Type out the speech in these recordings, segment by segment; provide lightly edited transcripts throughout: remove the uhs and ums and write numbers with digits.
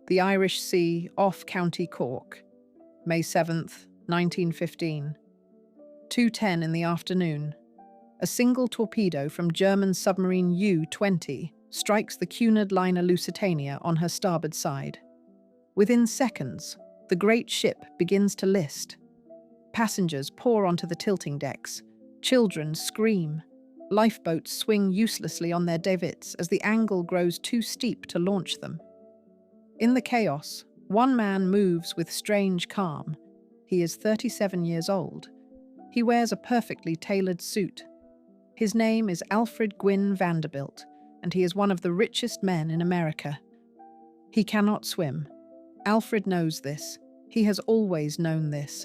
The Irish Sea off County Cork, May 7th, 1915. 2:10 in the afternoon. A single torpedo from German submarine U-20 strikes the Cunard liner Lusitania on her starboard side. Within seconds, the great ship begins to list. Passengers pour onto the tilting decks. Children scream. Lifeboats swing uselessly on their davits as the angle grows too steep to launch them. In the chaos, one man moves with strange calm. He is 37 years old. He wears a perfectly tailored suit. His name is Alfred Gwynne Vanderbilt, and he is one of the richest men in America. He cannot swim. Alfred knows this. He has always known this.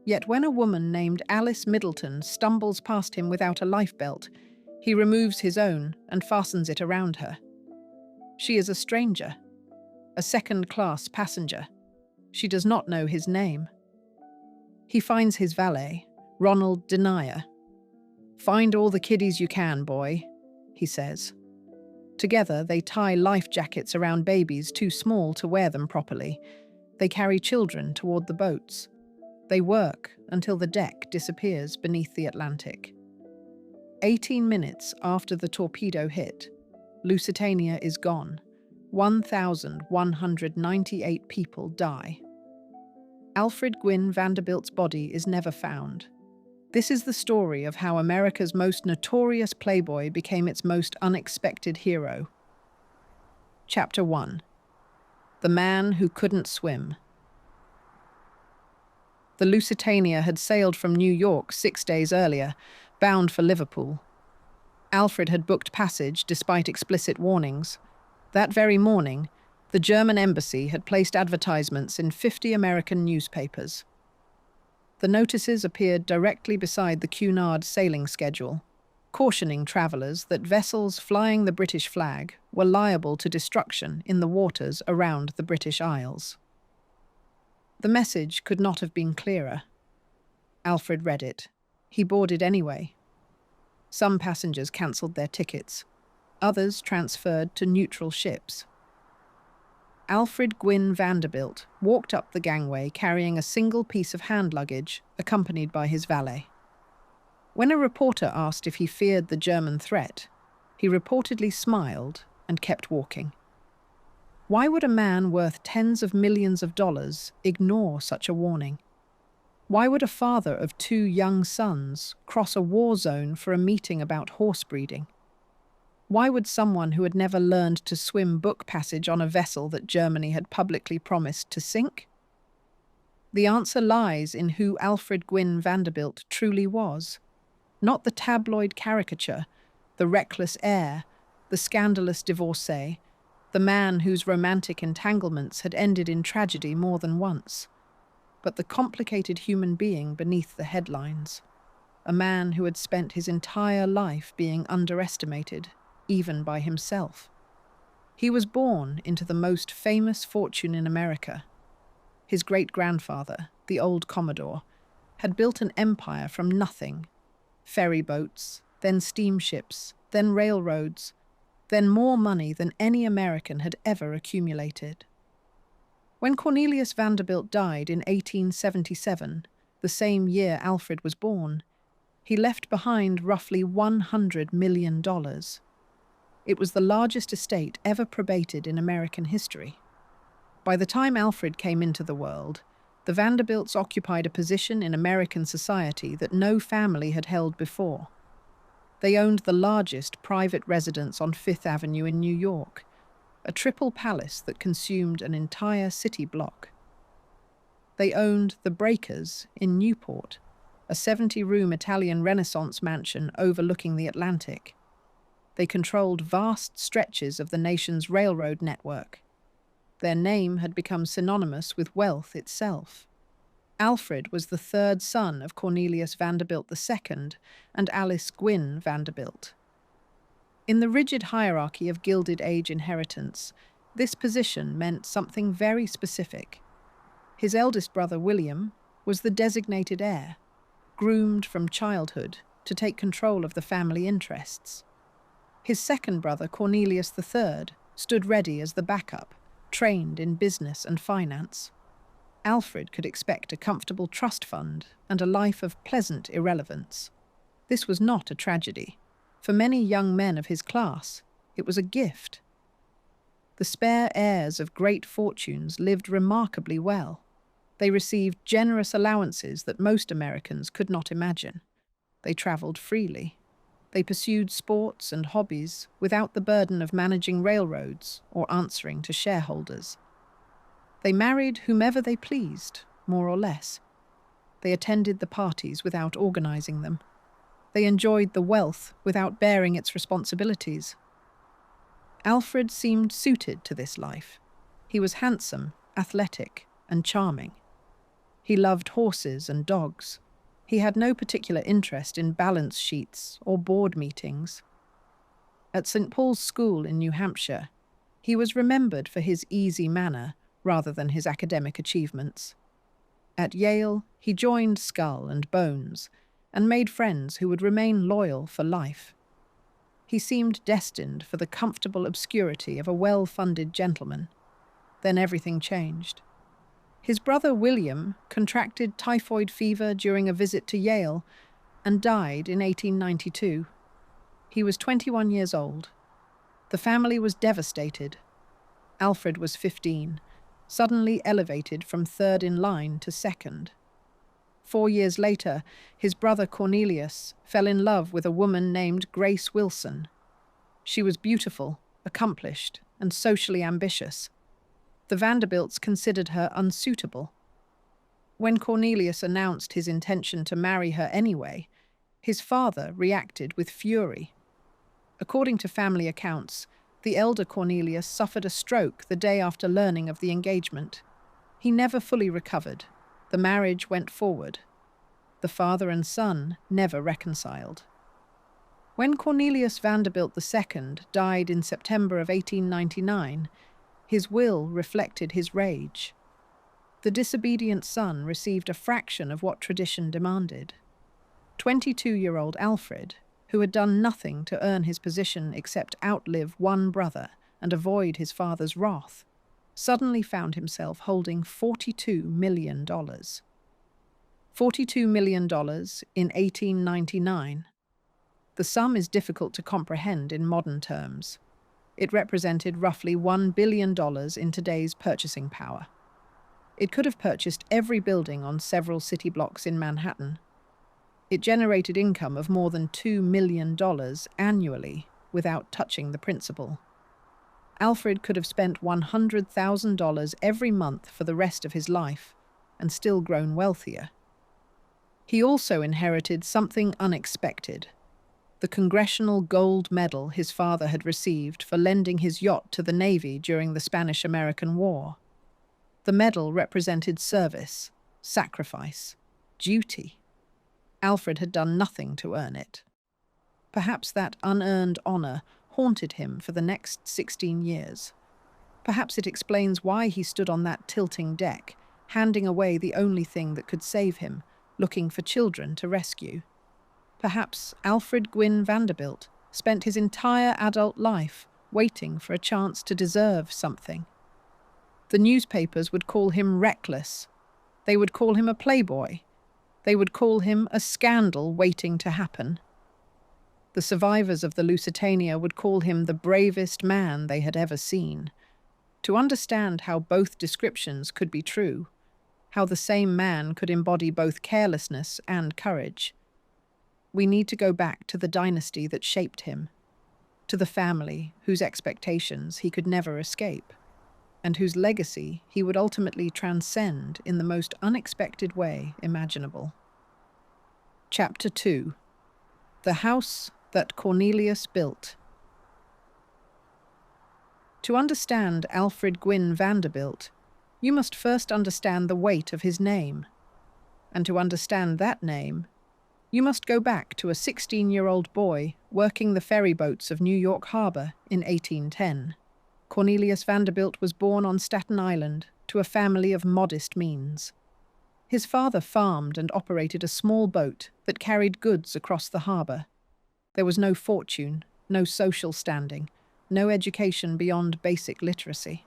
Yet when a woman named Alice Middleton stumbles past him without a lifebelt, he removes his own and fastens it around her. She is a stranger, a second-class passenger. She does not know his name. He finds his valet, Ronald Denier. "Find all the kiddies you can, boy," he says. Together, they tie life jackets around babies too small to wear them properly. They carry children toward the boats. They work until the deck disappears beneath the Atlantic. 18 minutes after the torpedo hit, Lusitania is gone. 1,198 people die. Alfred Gwynne Vanderbilt's body is never found. This is the story of how America's most notorious playboy became its most unexpected hero. Chapter 1. The Man Who Couldn't Swim. The Lusitania had sailed from New York 6 days earlier, bound for Liverpool. Alfred had booked passage despite explicit warnings. That very morning, the German embassy had placed advertisements in 50 American newspapers. The notices appeared directly beside the Cunard sailing schedule, cautioning travellers that vessels flying the British flag were liable to destruction in the waters around the British Isles. The message could not have been clearer. Alfred read it. He boarded anyway. Some passengers cancelled their tickets. Others transferred to neutral ships. Alfred Gwynne Vanderbilt walked up the gangway carrying a single piece of hand luggage, accompanied by his valet. When a reporter asked if he feared the German threat, he reportedly smiled and kept walking. Why would a man worth tens of millions of dollars ignore such a warning? Why would a father of 2 young sons cross a war zone for a meeting about horse breeding? Why would someone who had never learned to swim book passage on a vessel that Germany had publicly promised to sink? The answer lies in who Alfred Gwynne Vanderbilt truly was. Not the tabloid caricature, the reckless heir, the scandalous divorcee, the man whose romantic entanglements had ended in tragedy more than once, but the complicated human being beneath the headlines, a man who had spent his entire life being underestimated, even by himself. He was born into the most famous fortune in America. His great-grandfather, the old Commodore, had built an empire from nothing. Ferry boats, then steamships, then railroads, then more money than any American had ever accumulated. When Cornelius Vanderbilt died in 1877, the same year Alfred was born, he left behind roughly $100 million. It was the largest estate ever probated in American history. By the time Alfred came into the world, the Vanderbilts occupied a position in American society that no family had held before. They owned the largest private residence on Fifth Avenue in New York, a triple palace that consumed an entire city block. They owned the Breakers in Newport, a 70-room Italian Renaissance mansion overlooking the Atlantic. They controlled vast stretches of the nation's railroad network. Their name had become synonymous with wealth itself. Alfred was the 3rd son of Cornelius Vanderbilt II and Alice Gwynne Vanderbilt. In the rigid hierarchy of Gilded Age inheritance, this position meant something very specific. His eldest brother, William, was the designated heir, groomed from childhood to take control of the family interests. His second brother, Cornelius III, stood ready as the backup, trained in business and finance. Alfred could expect a comfortable trust fund and a life of pleasant irrelevance. This was not a tragedy. For many young men of his class, it was a gift. The spare heirs of great fortunes lived remarkably well. They received generous allowances that most Americans could not imagine. They traveled freely. They pursued sports and hobbies without the burden of managing railroads or answering to shareholders. They married whomever they pleased, more or less. They attended the parties without organizing them. They enjoyed the wealth without bearing its responsibilities. Alfred seemed suited to this life. He was handsome, athletic, and charming. He loved horses and dogs. He had no particular interest in balance sheets or board meetings. At St. Paul's School in New Hampshire, he was remembered for his easy manner rather than his academic achievements. At Yale, he joined Skull and Bones and made friends who would remain loyal for life. He seemed destined for the comfortable obscurity of a well-funded gentleman. Then everything changed. His brother William contracted typhoid fever during a visit to Yale and died in 1892. He was 21 years old. The family was devastated. Alfred was 15, suddenly elevated from third in line to second. 4 years later, his brother Cornelius fell in love with a woman named Grace Wilson. She was beautiful, accomplished, and socially ambitious. The Vanderbilts considered her unsuitable. When Cornelius announced his intention to marry her anyway, his father reacted with fury. According to family accounts, the elder Cornelius suffered a stroke the day after learning of the engagement. He never fully recovered. The marriage went forward. The father and son never reconciled. When Cornelius Vanderbilt II died in September of 1899, his will reflected his rage. The disobedient son received a fraction of what tradition demanded. 22-year-old Alfred, who had done nothing to earn his position except outlive one brother and avoid his father's wrath, suddenly found himself holding $42 million. $42 million in 1899. The sum is difficult to comprehend in modern terms. It represented roughly $1 billion in today's purchasing power. It could have purchased every building on several city blocks in Manhattan. It generated income of more than $2 million annually without touching the principal. Alfred could have spent $100,000 every month for the rest of his life and still grown wealthier. He also inherited something unexpected: the Congressional Gold Medal his father had received for lending his yacht to the Navy during the Spanish-American War. The medal represented service, sacrifice, duty. Alfred had done nothing to earn it. Perhaps that unearned honor haunted him for the next 16 years. Perhaps it explains why he stood on that tilting deck, handing away the only thing that could save him, looking for children to rescue. Perhaps Alfred Gwynne Vanderbilt spent his entire adult life waiting for a chance to deserve something. The newspapers would call him reckless. They would call him a playboy. They would call him a scandal waiting to happen. The survivors of the Lusitania would call him the bravest man they had ever seen. To understand how both descriptions could be true, how the same man could embody both carelessness and courage, we need to go back to the dynasty that shaped him, to the family whose expectations he could never escape, and whose legacy he would ultimately transcend in the most unexpected way imaginable. Chapter 2. The House That Cornelius Built. To understand Alfred Gwynne Vanderbilt, you must first understand the weight of his name. And to understand that name, you must go back to a 16-year-old boy working the ferry boats of New York Harbor in 1810. Cornelius Vanderbilt was born on Staten Island to a family of modest means. His father farmed and operated a small boat that carried goods across the harbor. There was no fortune, no social standing, no education beyond basic literacy.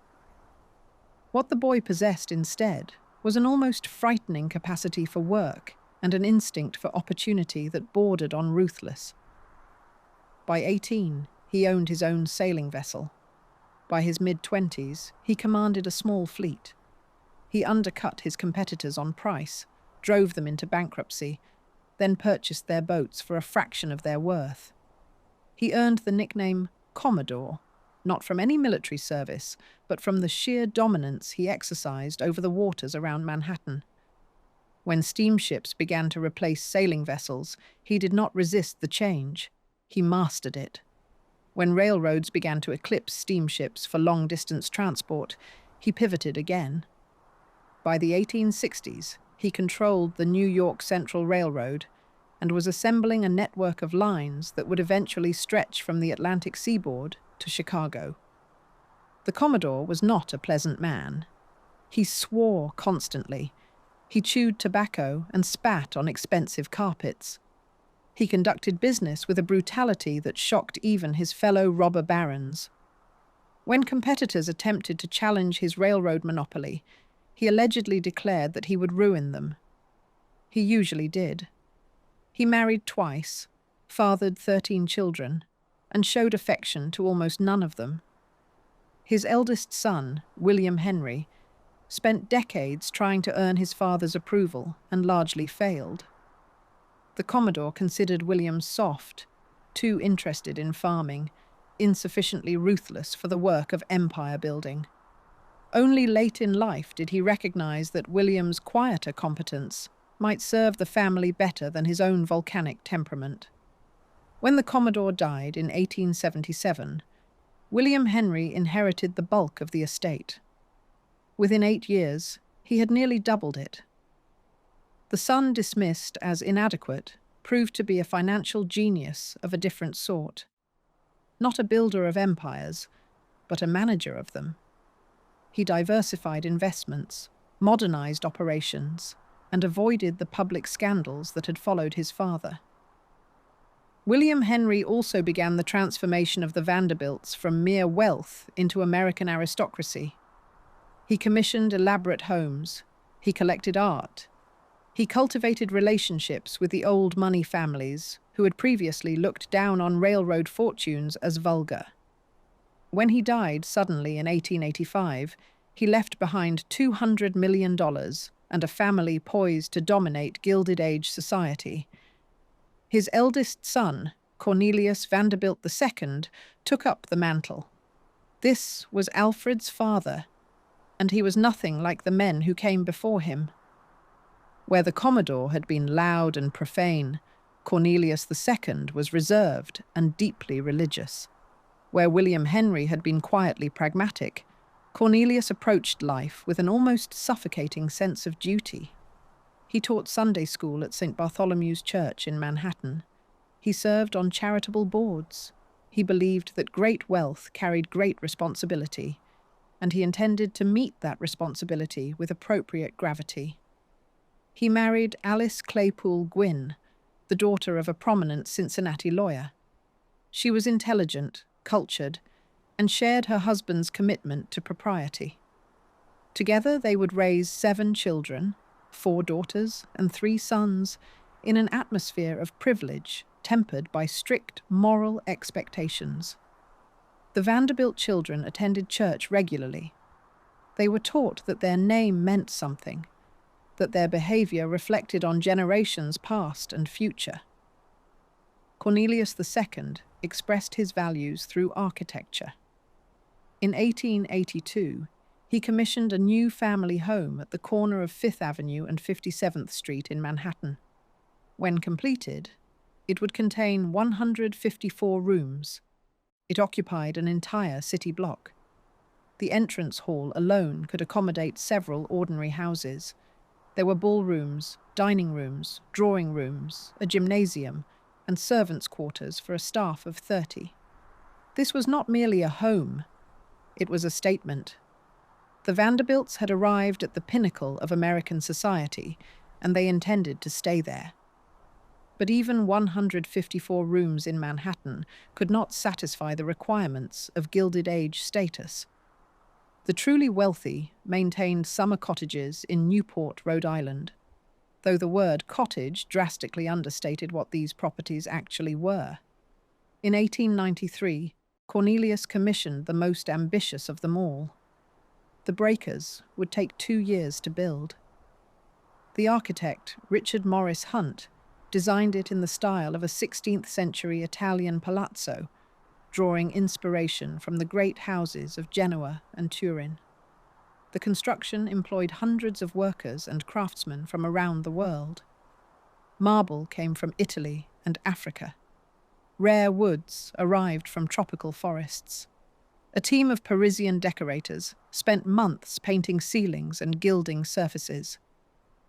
What the boy possessed instead was an almost frightening capacity for work and an instinct for opportunity that bordered on ruthless. By 18, he owned his own sailing vessel. By his mid-20s, he commanded a small fleet. He undercut his competitors on price, drove them into bankruptcy, then purchased their boats for a fraction of their worth. He earned the nickname Commodore, not from any military service, but from the sheer dominance he exercised over the waters around Manhattan. When steamships began to replace sailing vessels, he did not resist the change. He mastered it. When railroads began to eclipse steamships for long-distance transport, he pivoted again. By the 1860s, he controlled the New York Central Railroad and was assembling a network of lines that would eventually stretch from the Atlantic seaboard to Chicago. The Commodore was not a pleasant man. He swore constantly. He chewed tobacco and spat on expensive carpets. He conducted business with a brutality that shocked even his fellow robber barons. When competitors attempted to challenge his railroad monopoly, he allegedly declared that he would ruin them. He usually did. He married twice, fathered 13 children, and showed affection to almost none of them. His eldest son, William Henry, spent decades trying to earn his father's approval and largely failed. The Commodore considered William soft, too interested in farming, insufficiently ruthless for the work of empire building. Only late in life did he recognize that William's quieter competence might serve the family better than his own volcanic temperament. When the Commodore died in 1877, William Henry inherited the bulk of the estate. Within 8 years, he had nearly doubled it. The son, dismissed as inadequate, proved to be a financial genius of a different sort. Not a builder of empires, but a manager of them. He diversified investments, modernized operations, and avoided the public scandals that had followed his father. William Henry also began the transformation of the Vanderbilts from mere wealth into American aristocracy. He commissioned elaborate homes. He collected art. He cultivated relationships with the old money families who had previously looked down on railroad fortunes as vulgar. When he died suddenly in 1885, he left behind $200 million and a family poised to dominate Gilded Age society. His eldest son, Cornelius Vanderbilt II, took up the mantle. This was Alfred's father, and he was nothing like the men who came before him. Where the Commodore had been loud and profane, Cornelius II was reserved and deeply religious. Where William Henry had been quietly pragmatic, Cornelius approached life with an almost suffocating sense of duty. He taught Sunday school at St. Bartholomew's Church in Manhattan. He served on charitable boards. He believed that great wealth carried great responsibility, and he intended to meet that responsibility with appropriate gravity. He married Alice Claypool Gwynn, the daughter of a prominent Cincinnati lawyer. She was intelligent, cultured, and shared her husband's commitment to propriety. Together they would raise 7 children, 4 daughters and 3 sons, in an atmosphere of privilege tempered by strict moral expectations. The Vanderbilt children attended church regularly. They were taught that their name meant something, that their behavior reflected on generations past and future. Cornelius II expressed his values through architecture. In 1882, he commissioned a new family home at the corner of 5th Avenue and 57th Street in Manhattan. When completed, it would contain 154 rooms. It occupied an entire city block. The entrance hall alone could accommodate several ordinary houses. There were ballrooms, dining rooms, drawing rooms, a gymnasium, and servants' quarters for a staff of 30. This was not merely a home. It was a statement. The Vanderbilts had arrived at the pinnacle of American society, and they intended to stay there. But even 154 rooms in Manhattan could not satisfy the requirements of Gilded Age status. The truly wealthy maintained summer cottages in Newport, Rhode Island, though the word cottage drastically understated what these properties actually were. In 1893, Cornelius commissioned the most ambitious of them all. The breakers would take 2 years to build. The architect, Richard Morris Hunt, designed it in the style of a 16th-century Italian palazzo, drawing inspiration from the great houses of Genoa and Turin. The construction employed hundreds of workers and craftsmen from around the world. Marble came from Italy and Africa. Rare woods arrived from tropical forests. A team of Parisian decorators spent months painting ceilings and gilding surfaces.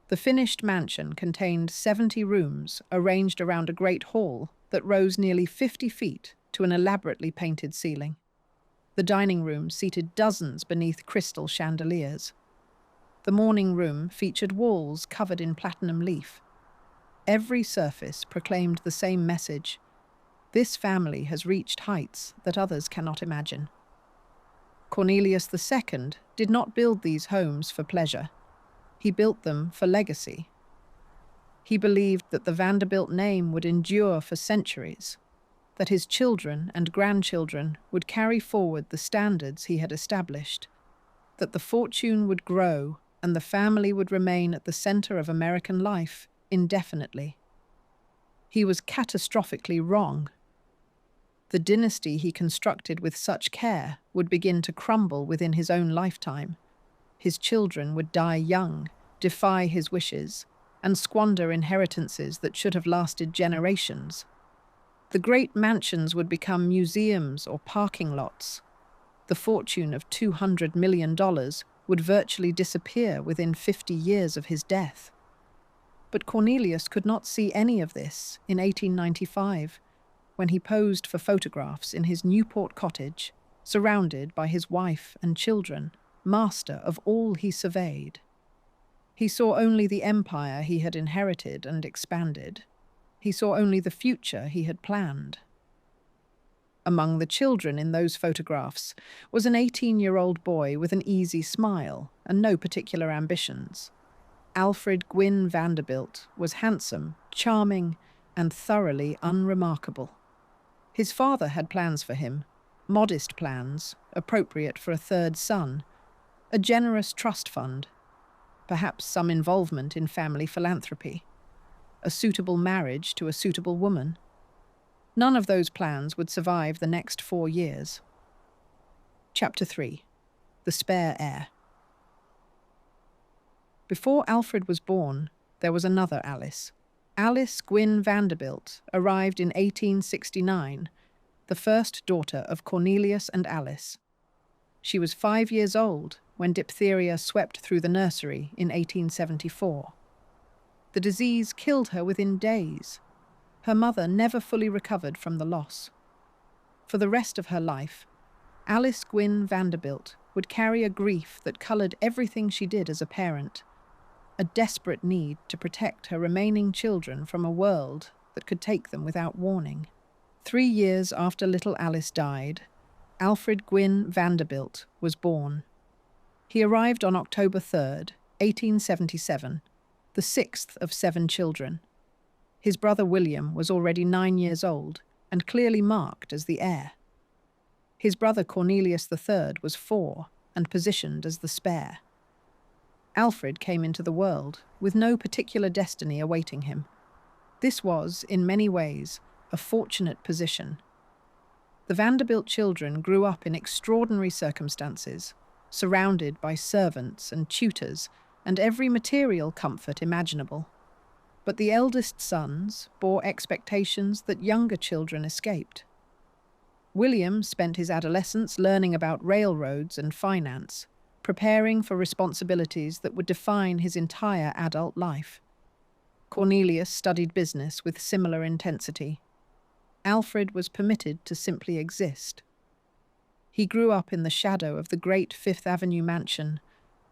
The finished mansion contained 70 rooms arranged around a great hall that rose nearly 50 feet to an elaborately painted ceiling. The dining room seated dozens beneath crystal chandeliers. The morning room featured walls covered in platinum leaf. Every surface proclaimed the same message: this family has reached heights that others cannot imagine. Cornelius II did not build these homes for pleasure. He built them for legacy. He believed that the Vanderbilt name would endure for centuries, that his children and grandchildren would carry forward the standards he had established, that the fortune would grow and the family would remain at the center of American life indefinitely. He was catastrophically wrong. The dynasty he constructed with such care would begin to crumble within his own lifetime. His children would die young, defy his wishes, and squander inheritances that should have lasted generations. The great mansions would become museums or parking lots. The fortune of $200 million would virtually disappear within 50 years of his death. But Cornelius could not see any of this in 1895, when he posed for photographs in his Newport cottage, surrounded by his wife and children, master of all he surveyed. He saw only the empire he had inherited and expanded. He saw only the future he had planned. Among the children in those photographs was an 18-year-old boy with an easy smile and no particular ambitions. Alfred Gwynne Vanderbilt was handsome, charming, and thoroughly unremarkable. His father had plans for him, modest plans, appropriate for a third son, a generous trust fund, perhaps some involvement in family philanthropy, a suitable marriage to a suitable woman. None of those plans would survive the next 4 years. Chapter 3. The Spare Heir. Before Alfred was born, there was another Alice. Alice Gwynne Vanderbilt arrived in 1869, the first daughter of Cornelius and Alice. She was 5 years old when diphtheria swept through the nursery in 1874. The disease killed her within days. Her mother never fully recovered from the loss. For the rest of her life, Alice Gwynne Vanderbilt would carry a grief that colored everything she did as a parent, a desperate need to protect her remaining children from a world that could take them without warning. 3 years after little Alice died, Alfred Gwynne Vanderbilt was born. He arrived on October 3rd, 1877, the 6th of 7 children. His brother William was already 9 years old and clearly marked as the heir. His brother Cornelius III was 4 and positioned as the spare. Alfred came into the world with no particular destiny awaiting him. This was, in many ways, a fortunate position. The Vanderbilt children grew up in extraordinary circumstances, surrounded by servants and tutors and every material comfort imaginable. But the eldest sons bore expectations that younger children escaped. William spent his adolescence learning about railroads and finance, preparing for responsibilities that would define his entire adult life. Cornelius studied business with similar intensity. Alfred was permitted to simply exist. He grew up in the shadow of the great Fifth Avenue mansion,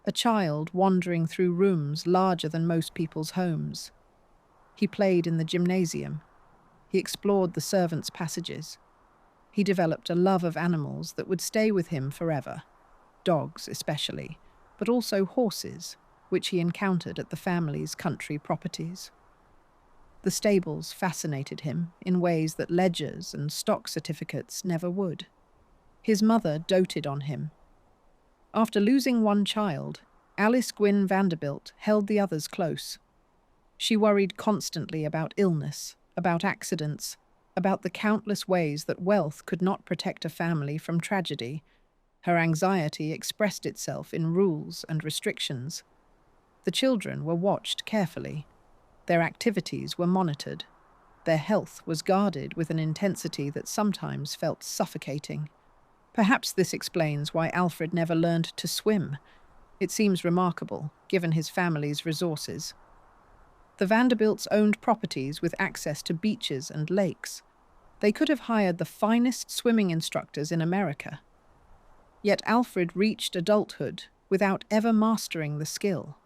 a child wandering through rooms larger than most people's homes. He played in the gymnasium. He explored the servants' passages. He developed a love of animals that would stay with him forever. dogs especially, but also horses, which he encountered at the family's country properties. The stables fascinated him in ways that ledgers and stock certificates never would. His mother doted on him. After losing one child, Alice Gwynne Vanderbilt held the others close. She worried constantly about illness, about accidents, about the countless ways that wealth could not protect a family from tragedy. Her anxiety expressed itself in rules and restrictions. The children were watched carefully. Their activities were monitored. Their health was guarded with an intensity that sometimes felt suffocating. Perhaps this explains why Alfred never learned to swim. It seems remarkable, given his family's resources. The Vanderbilts owned properties with access to beaches and lakes. They could have hired the finest swimming instructors in America. Yet Alfred reached adulthood without ever mastering the skill.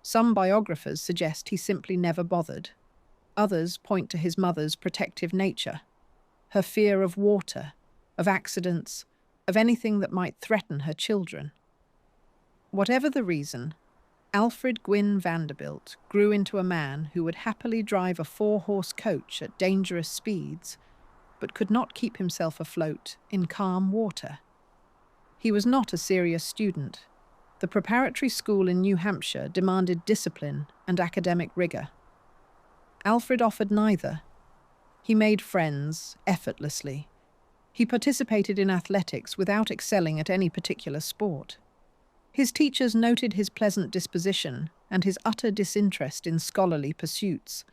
Some biographers suggest he simply never bothered. Others point to his mother's protective nature, her fear of water, of accidents, of anything that might threaten her children. Whatever the reason, Alfred Gwynne Vanderbilt grew into a man who would happily drive a 4-horse coach at dangerous speeds, but could not keep himself afloat in calm water. He was not a serious student. The preparatory school in New Hampshire demanded discipline and academic rigor. Alfred offered neither. He made friends effortlessly. He participated in athletics without excelling at any particular sport. His teachers noted his pleasant disposition and his utter disinterest in scholarly pursuits.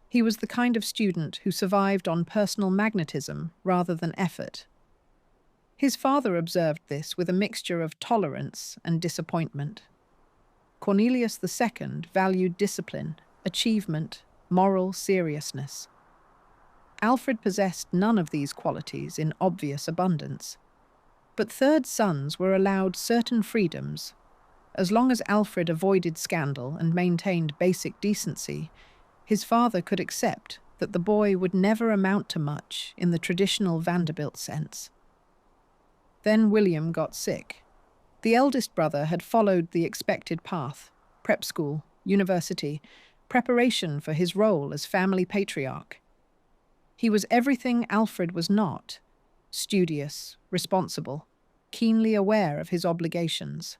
He was the kind of student who survived on personal magnetism rather than effort. His father observed this with a mixture of tolerance and disappointment. Cornelius II valued discipline, achievement, moral seriousness. Alfred possessed none of these qualities in obvious abundance. But third sons were allowed certain freedoms. As long as Alfred avoided scandal and maintained basic decency, his father could accept that the boy would never amount to much in the traditional Vanderbilt sense. Then William got sick. The eldest brother had followed the expected path: prep school, university, preparation for his role as family patriarch. He was everything Alfred was not: studious, responsible, keenly aware of his obligations.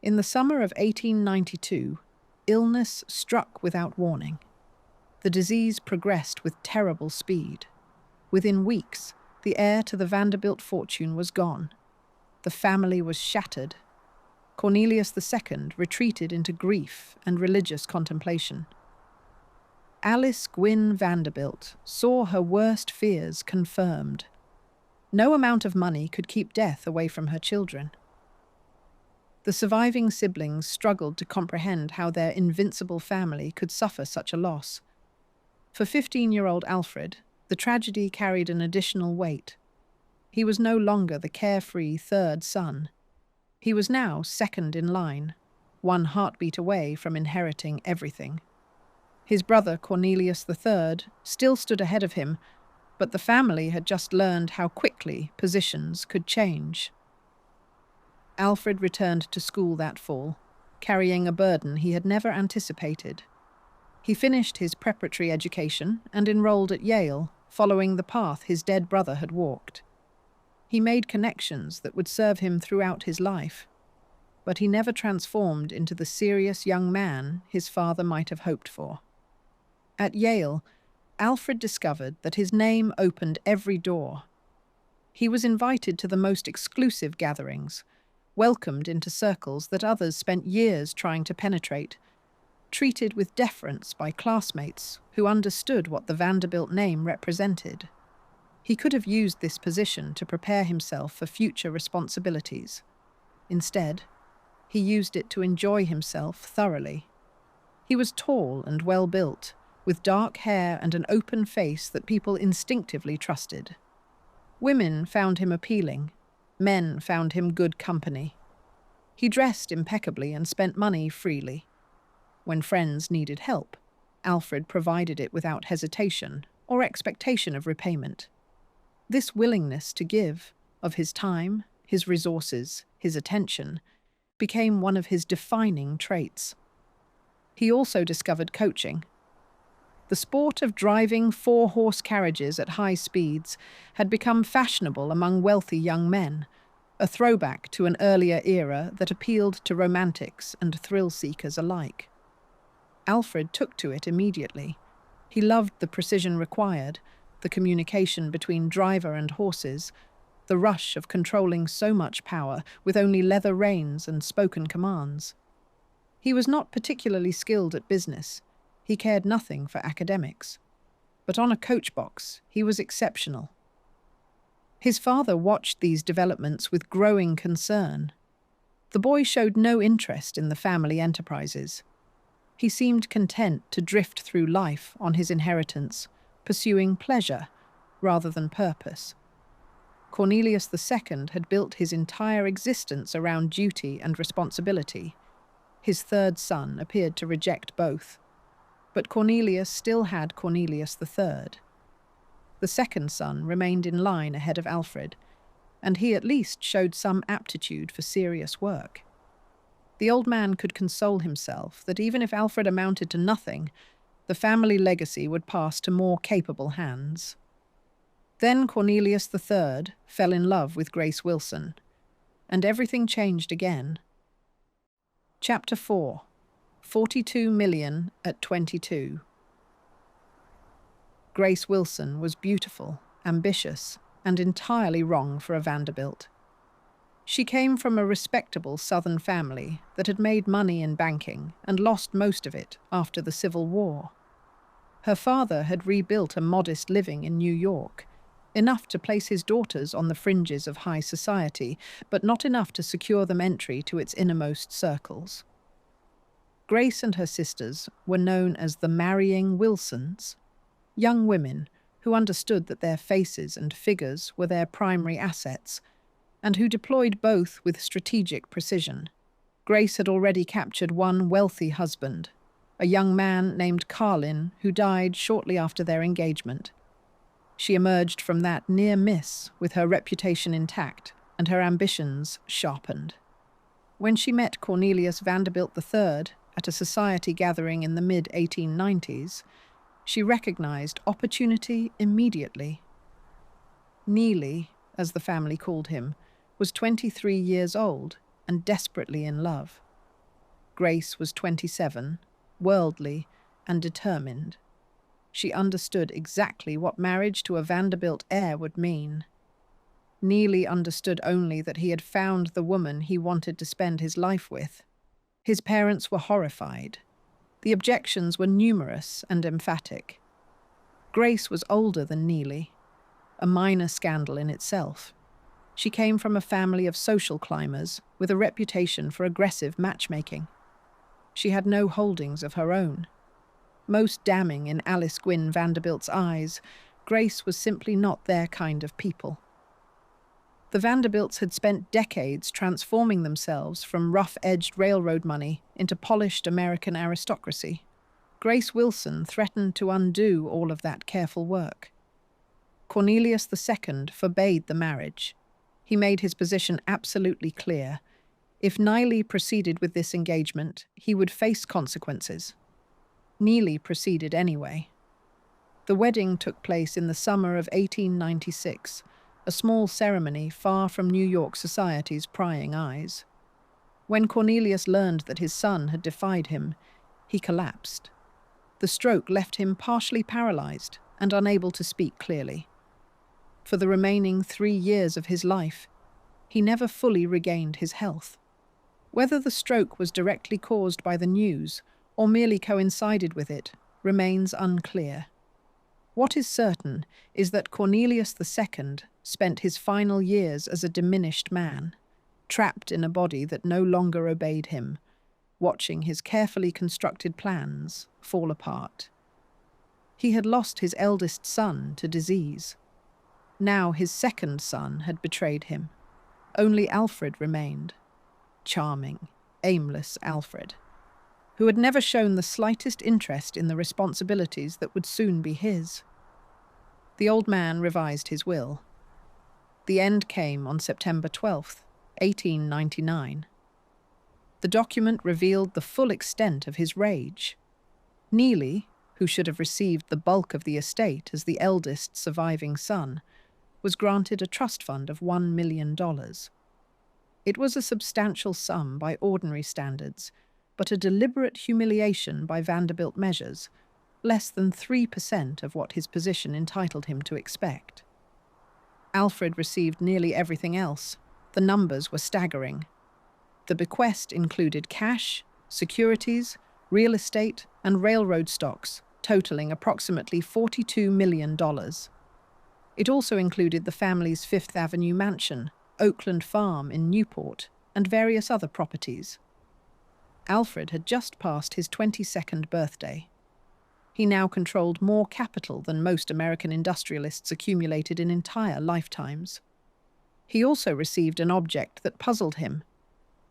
In the summer of 1892, illness struck without warning. The disease progressed with terrible speed. Within weeks, the heir to the Vanderbilt fortune was gone. The family was shattered. Cornelius II retreated into grief and religious contemplation. Alice Gwynne Vanderbilt saw her worst fears confirmed. No amount of money could keep death away from her children. The surviving siblings struggled to comprehend how their invincible family could suffer such a loss. For 15-year-old Alfred, the tragedy carried an additional weight. He was no longer the carefree third son. He was now second in line, one heartbeat away from inheriting everything. His brother Cornelius III still stood ahead of him, but the family had just learned how quickly positions could change. Alfred returned to school that fall, carrying a burden he had never anticipated. He finished his preparatory education and enrolled at Yale, following the path his dead brother had walked. He made connections that would serve him throughout his life, but he never transformed into the serious young man his father might have hoped for. At Yale, Alfred discovered that his name opened every door. He was invited to the most exclusive gatherings, welcomed into circles that others spent years trying to penetrate, treated with deference by classmates who understood what the Vanderbilt name represented. He could have used this position to prepare himself for future responsibilities. Instead, he used it to enjoy himself thoroughly. He was tall and well-built, with dark hair and an open face that people instinctively trusted. Women found him appealing. Men found him good company. He dressed impeccably and spent money freely. When friends needed help, Alfred provided it without hesitation or expectation of repayment. This willingness to give, of his time, his resources, his attention, became one of his defining traits. He also discovered coaching. The sport of driving four-horse carriages at high speeds had become fashionable among wealthy young men, a throwback to an earlier era that appealed to romantics and thrill-seekers alike. Alfred took to it immediately. He loved the precision required, the communication between driver and horses, the rush of controlling so much power with only leather reins and spoken commands. He was not particularly skilled at business. He cared nothing for academics. But on a coach box, he was exceptional. His father watched these developments with growing concern. The boy showed no interest in the family enterprises. He seemed content to drift through life on his inheritance, pursuing pleasure rather than purpose. Cornelius II had built his entire existence around duty and responsibility. His third son appeared to reject both. But Cornelius still had Cornelius III. The second son remained in line ahead of Alfred, and he at least showed some aptitude for serious work. The old man could console himself that even if Alfred amounted to nothing, the family legacy would pass to more capable hands. Then Cornelius III fell in love with Grace Wilson, and everything changed again. Chapter 4. 42 million at 22. Grace Wilson was beautiful, ambitious, and entirely wrong for a Vanderbilt. She came from a respectable Southern family that had made money in banking and lost most of it after the Civil War. Her father had rebuilt a modest living in New York, enough to place his daughters on the fringes of high society, but not enough to secure them entry to its innermost circles. Grace and her sisters were known as the marrying Wilsons, young women who understood that their faces and figures were their primary assets, and who deployed both with strategic precision. Grace had already captured one wealthy husband, a young man named Carlin who died shortly after their engagement. She emerged from that near miss with her reputation intact and her ambitions sharpened. When she met Cornelius Vanderbilt III at a society gathering in the mid-1890s, she recognized opportunity immediately. Neely, as the family called him, was 23 years old and desperately in love. Grace was 27, worldly and determined. She understood exactly what marriage to a Vanderbilt heir would mean. Neely understood only that he had found the woman he wanted to spend his life with. His parents were horrified. The objections were numerous and emphatic. Grace was older than Neely, a minor scandal in itself. She came from a family of social climbers with a reputation for aggressive matchmaking. She had no holdings of her own. Most damning in Alice Gwynne Vanderbilt's eyes, Grace was simply not their kind of people. The Vanderbilts had spent decades transforming themselves from rough-edged railroad money into polished American aristocracy. Grace Wilson threatened to undo all of that careful work. Cornelius II forbade the marriage. He made his position absolutely clear. If Neely proceeded with this engagement, he would face consequences. Neely proceeded anyway. The wedding took place in the summer of 1896, a small ceremony far from New York society's prying eyes. When Cornelius learned that his son had defied him, he collapsed. The stroke left him partially paralyzed and unable to speak clearly. For the remaining 3 years of his life, he never fully regained his health. Whether the stroke was directly caused by the news or merely coincided with it remains unclear. What is certain is that Cornelius II spent his final years as a diminished man, trapped in a body that no longer obeyed him, watching his carefully constructed plans fall apart. He had lost his eldest son to disease. Now his second son had betrayed him. Only Alfred remained. Charming, aimless Alfred, who had never shown the slightest interest in the responsibilities that would soon be his. The old man revised his will. The end came on September 12th, 1899. The document revealed the full extent of his rage. Neely, who should have received the bulk of the estate as the eldest surviving son, was granted a trust fund of $1 million. It was a substantial sum by ordinary standards, but a deliberate humiliation by Vanderbilt measures, less than 3% of what his position entitled him to expect. Alfred received nearly everything else. The numbers were staggering. The bequest included cash, securities, real estate, and railroad stocks, totaling approximately $42 million. It also included the family's Fifth Avenue mansion, Oakland Farm in Newport, and various other properties. Alfred had just passed his 22nd birthday. He now controlled more capital than most American industrialists accumulated in entire lifetimes. He also received an object that puzzled him: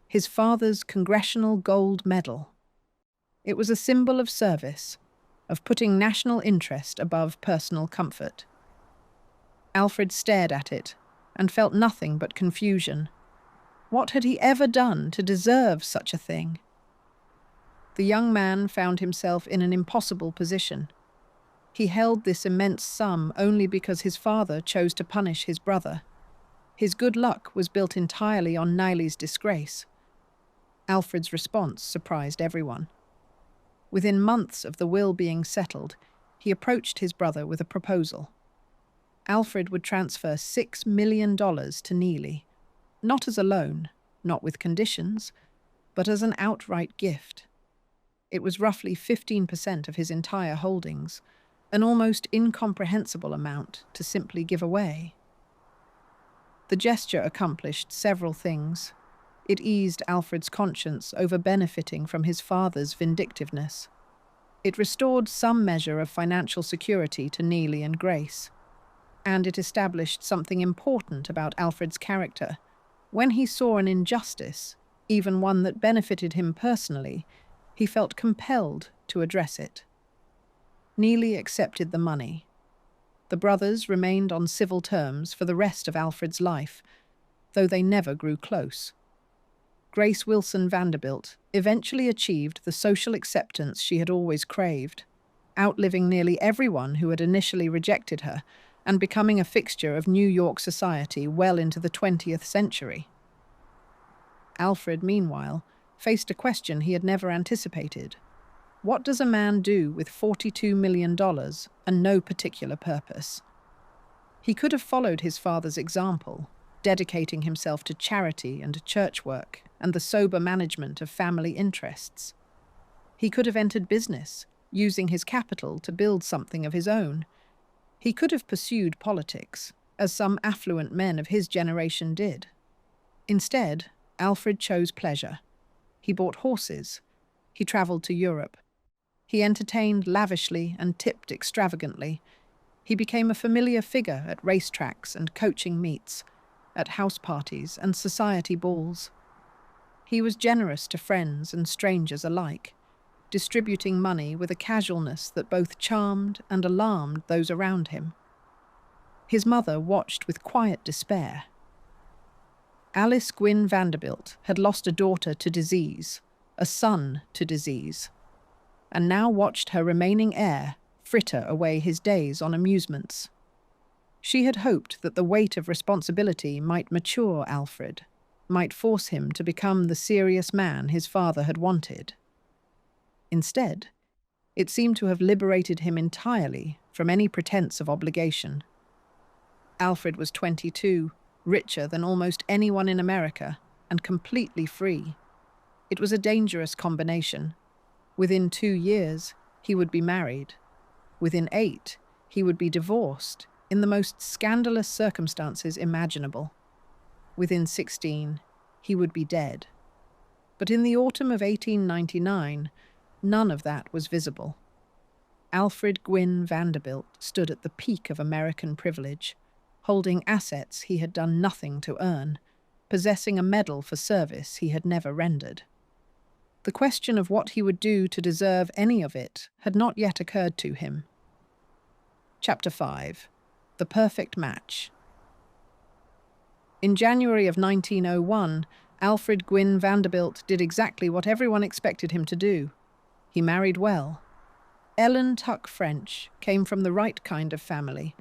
his father's Congressional Gold Medal. It was a symbol of service, of putting national interest above personal comfort. Alfred stared at it and felt nothing but confusion. What had he ever done to deserve such a thing? The young man found himself in an impossible position. He held this immense sum only because his father chose to punish his brother. His good luck was built entirely on Neely's disgrace. Alfred's response surprised everyone. Within months of the will being settled, he approached his brother with a proposal. Alfred would transfer $6 million to Neely, not as a loan, not with conditions, but as an outright gift. It was roughly 15% of his entire holdings, an almost incomprehensible amount to simply give away. The gesture accomplished several things. It eased Alfred's conscience over benefiting from his father's vindictiveness. It restored some measure of financial security to Neely and Grace. And it established something important about Alfred's character. When he saw an injustice, even one that benefited him personally, he felt compelled to address it. Neely accepted the money. The brothers remained on civil terms for the rest of Alfred's life, though they never grew close. Grace Wilson Vanderbilt eventually achieved the social acceptance she had always craved, outliving nearly everyone who had initially rejected her and becoming a fixture of New York society well into the 20th century. Alfred, meanwhile, faced a question he had never anticipated. What does a man do with $42 million and no particular purpose? He could have followed his father's example, dedicating himself to charity and church work and the sober management of family interests. He could have entered business, using his capital to build something of his own. He could have pursued politics, as some affluent men of his generation did. Instead, Alfred chose pleasure. He bought horses. He traveled to Europe. He entertained lavishly and tipped extravagantly. He became a familiar figure at racetracks and coaching meets, at house parties and society balls. He was generous to friends and strangers alike, distributing money with a casualness that both charmed and alarmed those around him. His mother watched with quiet despair. Alice Gwynne Vanderbilt had lost a daughter to disease, a son to disease, and now watched her remaining heir fritter away his days on amusements. She had hoped that the weight of responsibility might mature Alfred, might force him to become the serious man his father had wanted. Instead, it seemed to have liberated him entirely from any pretense of obligation. Alfred was 22, richer than almost anyone in America, and completely free. It was a dangerous combination. Within 2 years, he would be married. Within 8, he would be divorced in the most scandalous circumstances imaginable. Within 16, he would be dead. But in the autumn of 1899, none of that was visible. Alfred Gwynne Vanderbilt stood at the peak of American privilege, holding assets he had done nothing to earn, possessing a medal for service he had never rendered. The question of what he would do to deserve any of it had not yet occurred to him. Chapter 5. The Perfect Match. In January of 1901, Alfred Gwynne Vanderbilt did exactly what everyone expected him to do. He married well. Ellen Tuck French came from the right kind of family.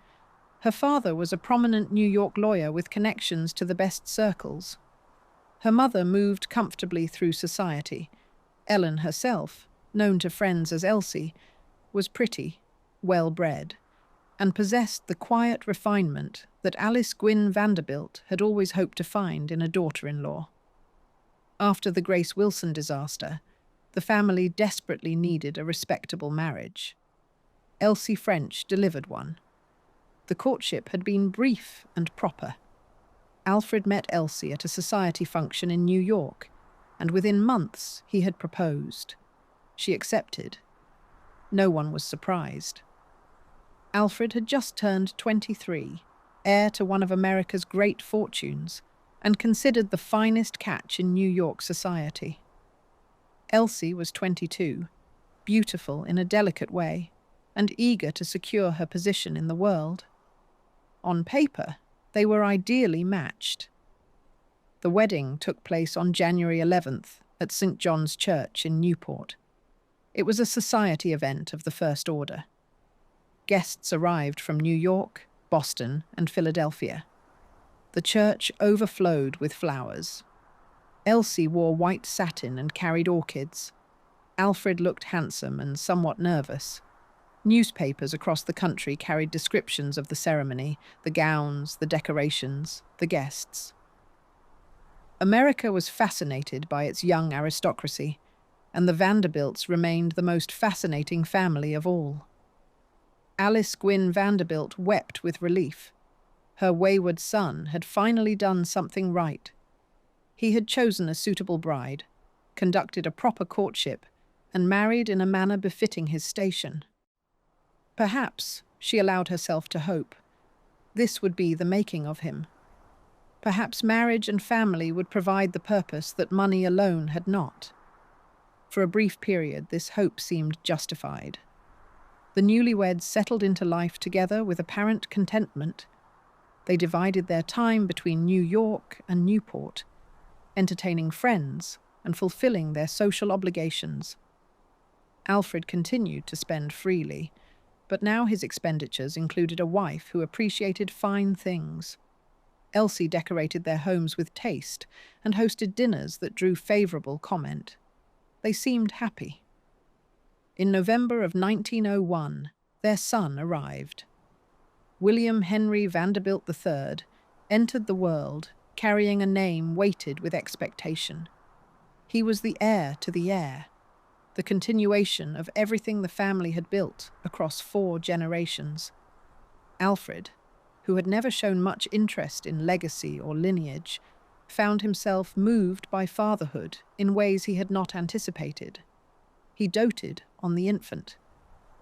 Her father was a prominent New York lawyer with connections to the best circles. Her mother moved comfortably through society. Ellen herself, known to friends as Elsie, was pretty, well-bred, and possessed the quiet refinement that Alice Gwynne Vanderbilt had always hoped to find in a daughter-in-law. After the Grace Wilson disaster, the family desperately needed a respectable marriage. Elsie French delivered one. The courtship had been brief and proper. Alfred met Elsie at a society function in New York, and within months he had proposed. She accepted. No one was surprised. Alfred had just turned 23, heir to one of America's great fortunes, and considered the finest catch in New York society. Elsie was 22, beautiful in a delicate way, and eager to secure her position in the world. On paper, they were ideally matched. The wedding took place on January 11th at St. John's Church in Newport. It was a society event of the first order. Guests arrived from New York, Boston, and Philadelphia. The church overflowed with flowers. Elsie wore white satin and carried orchids. Alfred looked handsome and somewhat nervous. Newspapers across the country carried descriptions of the ceremony, the gowns, the decorations, the guests. America was fascinated by its young aristocracy, and the Vanderbilts remained the most fascinating family of all. Alice Gwynne Vanderbilt wept with relief. Her wayward son had finally done something right. He had chosen a suitable bride, conducted a proper courtship, and married in a manner befitting his station. Perhaps, she allowed herself to hope, this would be the making of him. Perhaps marriage and family would provide the purpose that money alone had not. For a brief period, this hope seemed justified. The newlyweds settled into life together with apparent contentment. They divided their time between New York and Newport, entertaining friends and fulfilling their social obligations. Alfred continued to spend freely, but now his expenditures included a wife who appreciated fine things. Elsie decorated their homes with taste and hosted dinners that drew favorable comment. They seemed happy. In November of 1901, their son arrived. William Henry Vanderbilt III entered the world carrying a name weighted with expectation. He was the heir to the heir, the continuation of everything the family had built across 4 generations. Alfred, who had never shown much interest in legacy or lineage, found himself moved by fatherhood in ways he had not anticipated. He doted on the infant.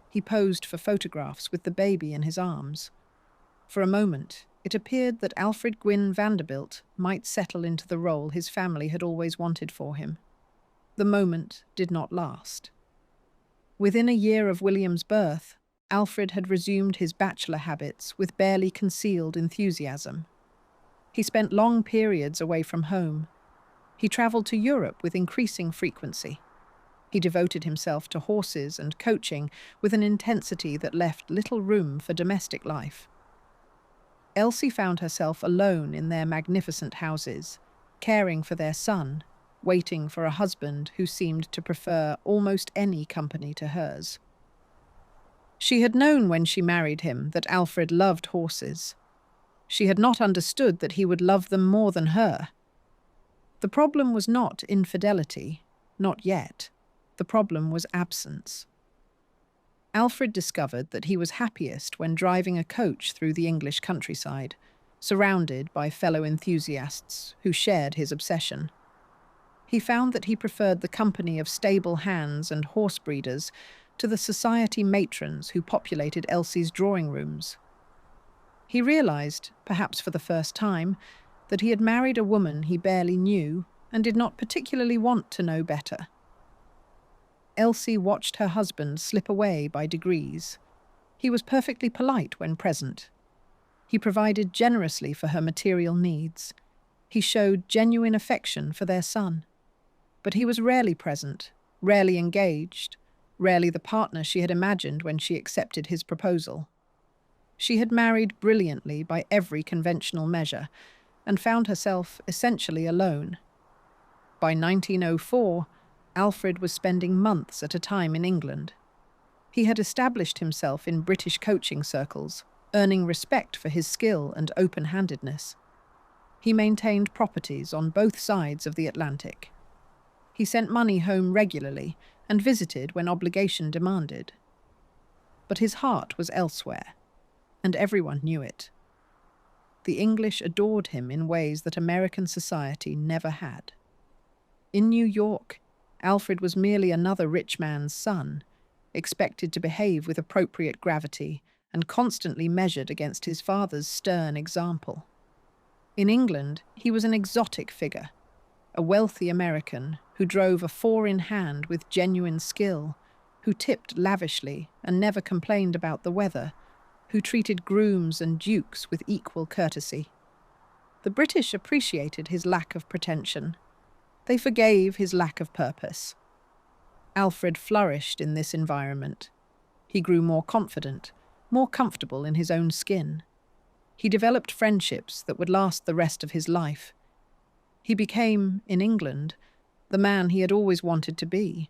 He posed for photographs with the baby in his arms. For a moment, it appeared that Alfred Gwynne Vanderbilt might settle into the role his family had always wanted for him. The moment did not last. Within a year of William's birth, Alfred had resumed his bachelor habits with barely concealed enthusiasm. He spent long periods away from home. He traveled to Europe with increasing frequency. He devoted himself to horses and coaching with an intensity that left little room for domestic life. Elsie found herself alone in their magnificent houses, caring for their son, waiting for a husband who seemed to prefer almost any company to hers. She had known when she married him that Alfred loved horses. She had not understood that he would love them more than her. The problem was not infidelity, not yet. The problem was absence. Alfred discovered that he was happiest when driving a coach through the English countryside, surrounded by fellow enthusiasts who shared his obsession. He found that he preferred the company of stable hands and horse breeders to the society matrons who populated Elsie's drawing rooms. He realized, perhaps for the first time, that he had married a woman he barely knew and did not particularly want to know better. Elsie watched her husband slip away by degrees. He was perfectly polite when present. He provided generously for her material needs. He showed genuine affection for their son. But he was rarely present, rarely engaged, rarely the partner she had imagined when she accepted his proposal. She had married brilliantly by every conventional measure and found herself essentially alone. By 1904, Alfred was spending months at a time in England. He had established himself in British coaching circles, earning respect for his skill and open-handedness. He maintained properties on both sides of the Atlantic. He sent money home regularly and visited when obligation demanded. But his heart was elsewhere, and everyone knew it. The English adored him in ways that American society never had. In New York, Alfred was merely another rich man's son, expected to behave with appropriate gravity and constantly measured against his father's stern example. In England, he was an exotic figure, a wealthy American who drove a four-in-hand with genuine skill, who tipped lavishly and never complained about the weather, who treated grooms and dukes with equal courtesy. The British appreciated his lack of pretension. They forgave his lack of purpose. Alfred flourished in this environment. He grew more confident, more comfortable in his own skin. He developed friendships that would last the rest of his life. He became, in England, the man he had always wanted to be,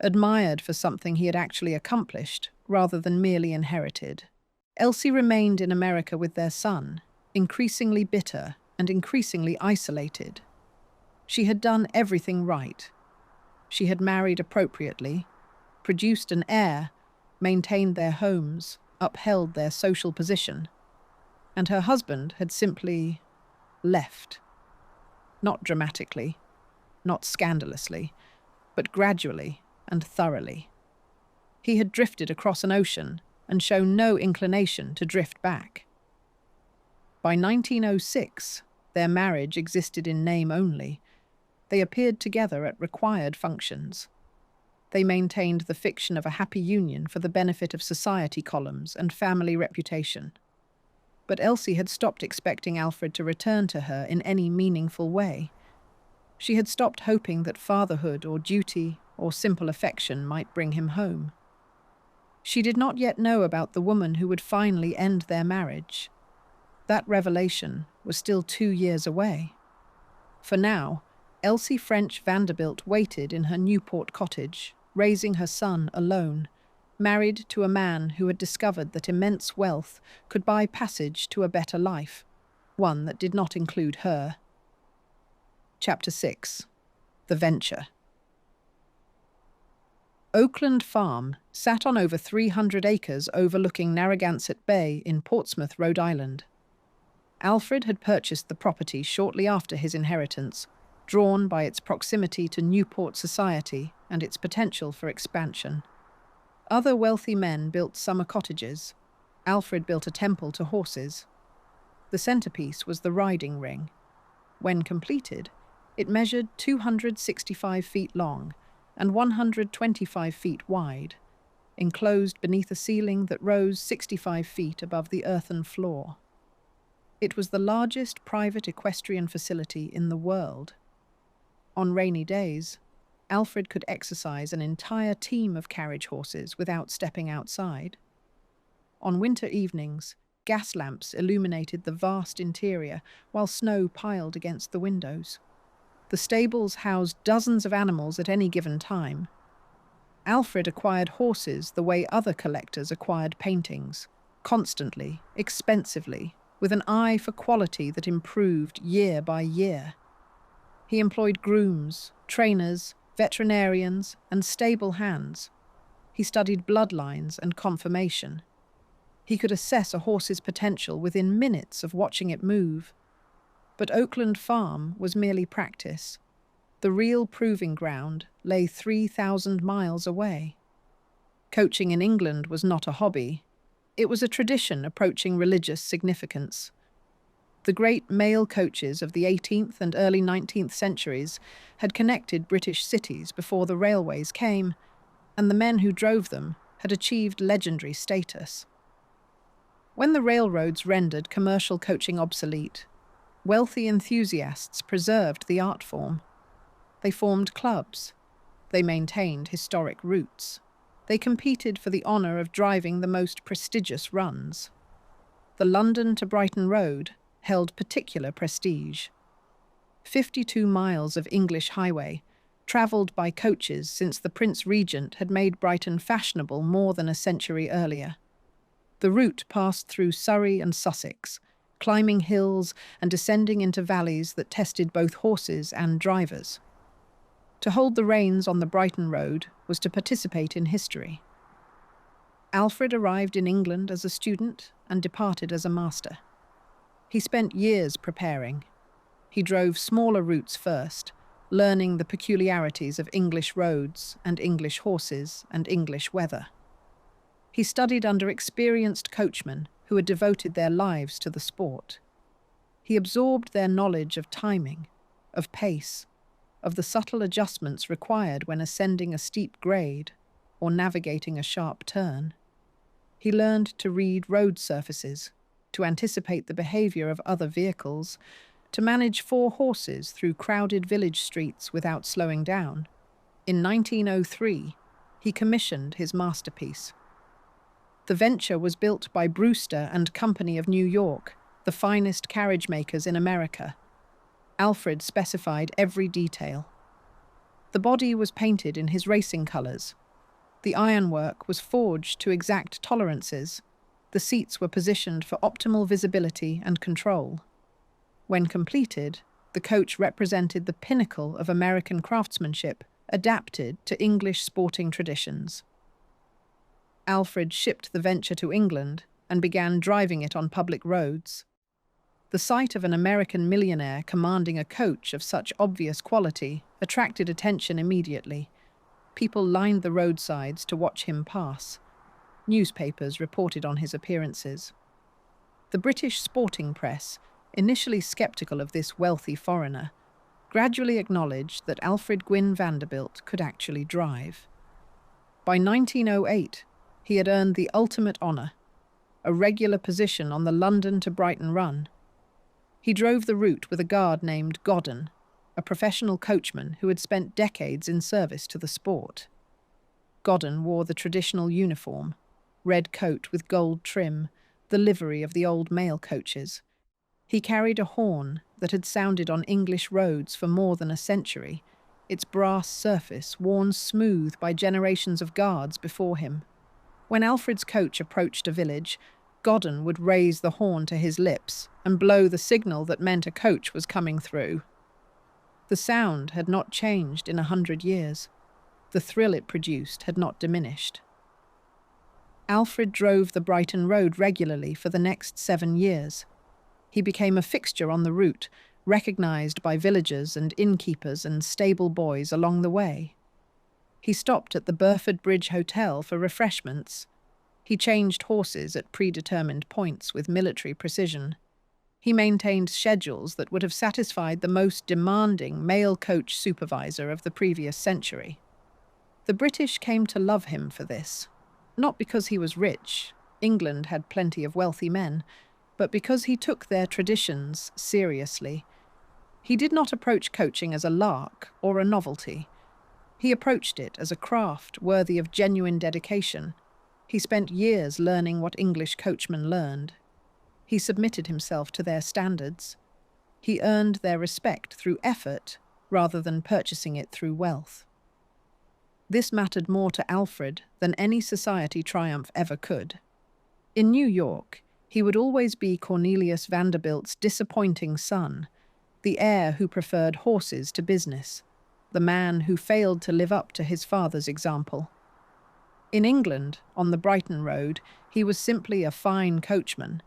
admired for something he had actually accomplished rather than merely inherited. Elsie remained in America with their son, increasingly bitter and increasingly isolated. She had done everything right. She had married appropriately, produced an heir, maintained their homes, upheld their social position, and her husband had simply left. Not dramatically, not scandalously, but gradually and thoroughly. He had drifted across an ocean and shown no inclination to drift back. By 1906, their marriage existed in name only. They appeared together at required functions. They maintained the fiction of a happy union for the benefit of society columns and family reputation. But Elsie had stopped expecting Alfred to return to her in any meaningful way. She had stopped hoping that fatherhood or duty or simple affection might bring him home. She did not yet know about the woman who would finally end their marriage. That revelation was still 2 years away. For now, Elsie French Vanderbilt waited in her Newport cottage, raising her son alone, married to a man who had discovered that immense wealth could buy passage to a better life, one that did not include her. Chapter 6. The Venture. Oakland Farm sat on over 300 acres overlooking Narragansett Bay in Portsmouth, Rhode Island. Alfred had purchased the property shortly after his inheritance, drawn by its proximity to Newport society and its potential for expansion. Other wealthy men built summer cottages. Alfred built a temple to horses. The centerpiece was the riding ring. When completed, it measured 265 feet long and 125 feet wide, enclosed beneath a ceiling that rose 65 feet above the earthen floor. It was the largest private equestrian facility in the world. On rainy days, Alfred could exercise an entire team of carriage horses without stepping outside. On winter evenings, gas lamps illuminated the vast interior while snow piled against the windows. The stables housed dozens of animals at any given time. Alfred acquired horses the way other collectors acquired paintings, constantly, expensively, with an eye for quality that improved year by year. He employed grooms, trainers, veterinarians, and stable hands. He studied bloodlines and conformation. He could assess a horse's potential within minutes of watching it move. But Oakland Farm was merely practice. The real proving ground lay 3,000 miles away. Coaching in England was not a hobby. It was a tradition approaching religious significance. The great male coaches of the 18th and early 19th centuries had connected British cities before the railways came, and the men who drove them had achieved legendary status. When the railroads rendered commercial coaching obsolete, Wealthy enthusiasts preserved the art form. They formed clubs. They maintained historic routes. They competed for the honour of driving the most prestigious runs. The London to Brighton Road held particular prestige. 52 miles of English highway, travelled by coaches since the Prince Regent had made Brighton fashionable more than a century earlier. The route passed through Surrey and Sussex, climbing hills and descending into valleys that tested both horses and drivers. To hold the reins on the Brighton Road was to participate in history. Alfred arrived in England as a student and departed as a master. He spent years preparing. He drove smaller routes first, learning the peculiarities of English roads and English horses and English weather. He studied under experienced coachmen who had devoted their lives to the sport. He absorbed their knowledge of timing, of pace, of the subtle adjustments required when ascending a steep grade or navigating a sharp turn. He learned to read road surfaces, to anticipate the behaviour of other vehicles, to manage 4 horses through crowded village streets without slowing down. In 1903, he commissioned his masterpiece. The venture was built by Brewster and Company of New York, the finest carriage makers in America. Alfred specified every detail. The body was painted in his racing colours. The ironwork was forged to exact tolerances. The seats were positioned for optimal visibility and control. When completed, the coach represented the pinnacle of American craftsmanship, adapted to English sporting traditions. Alfred shipped the venture to England and began driving it on public roads. The sight of an American millionaire commanding a coach of such obvious quality attracted attention immediately. People lined the roadsides to watch him pass. Newspapers reported on his appearances. The British sporting press, initially sceptical of this wealthy foreigner, gradually acknowledged that Alfred Gwynne Vanderbilt could actually drive. By 1908, he had earned the ultimate honour, a regular position on the London to Brighton run. He drove the route with a guard named Godden, a professional coachman who had spent decades in service to the sport. Godden wore the traditional uniform, red coat with gold trim, the livery of the old mail coaches. He carried a horn that had sounded on English roads for more than a century, its brass surface worn smooth by generations of guards before him. When Alfred's coach approached a village, Godden would raise the horn to his lips and blow the signal that meant a coach was coming through. The sound had not changed in 100 years. The thrill it produced had not diminished. Alfred drove the Brighton Road regularly for the next 7 years. He became a fixture on the route, recognised by villagers and innkeepers and stable boys along the way. He stopped at the Burford Bridge Hotel for refreshments. He changed horses at predetermined points with military precision. He maintained schedules that would have satisfied the most demanding male coach supervisor of the previous century. The British came to love him for this, not because he was rich — England had plenty of wealthy men — but because he took their traditions seriously. He did not approach coaching as a lark or a novelty. He approached it as a craft worthy of genuine dedication. He spent years learning what English coachmen learned. He submitted himself to their standards. He earned their respect through effort rather than purchasing it through wealth. This mattered more to Alfred than any society triumph ever could. In New York, he would always be Cornelius Vanderbilt's disappointing son, the heir who preferred horses to business, the man who failed to live up to his father's example. In England, on the Brighton Road, he was simply a fine coachman.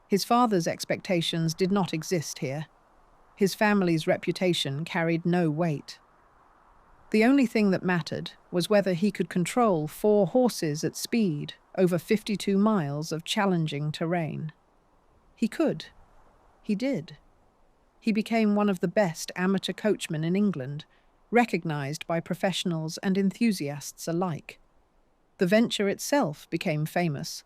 His father's expectations did not exist here. His family's reputation carried no weight. The only thing that mattered was whether he could control 4 horses at speed over 52 miles of challenging terrain. He could. He did. He became one of the best amateur coachmen in England, recognised by professionals and enthusiasts alike. The venture itself became famous.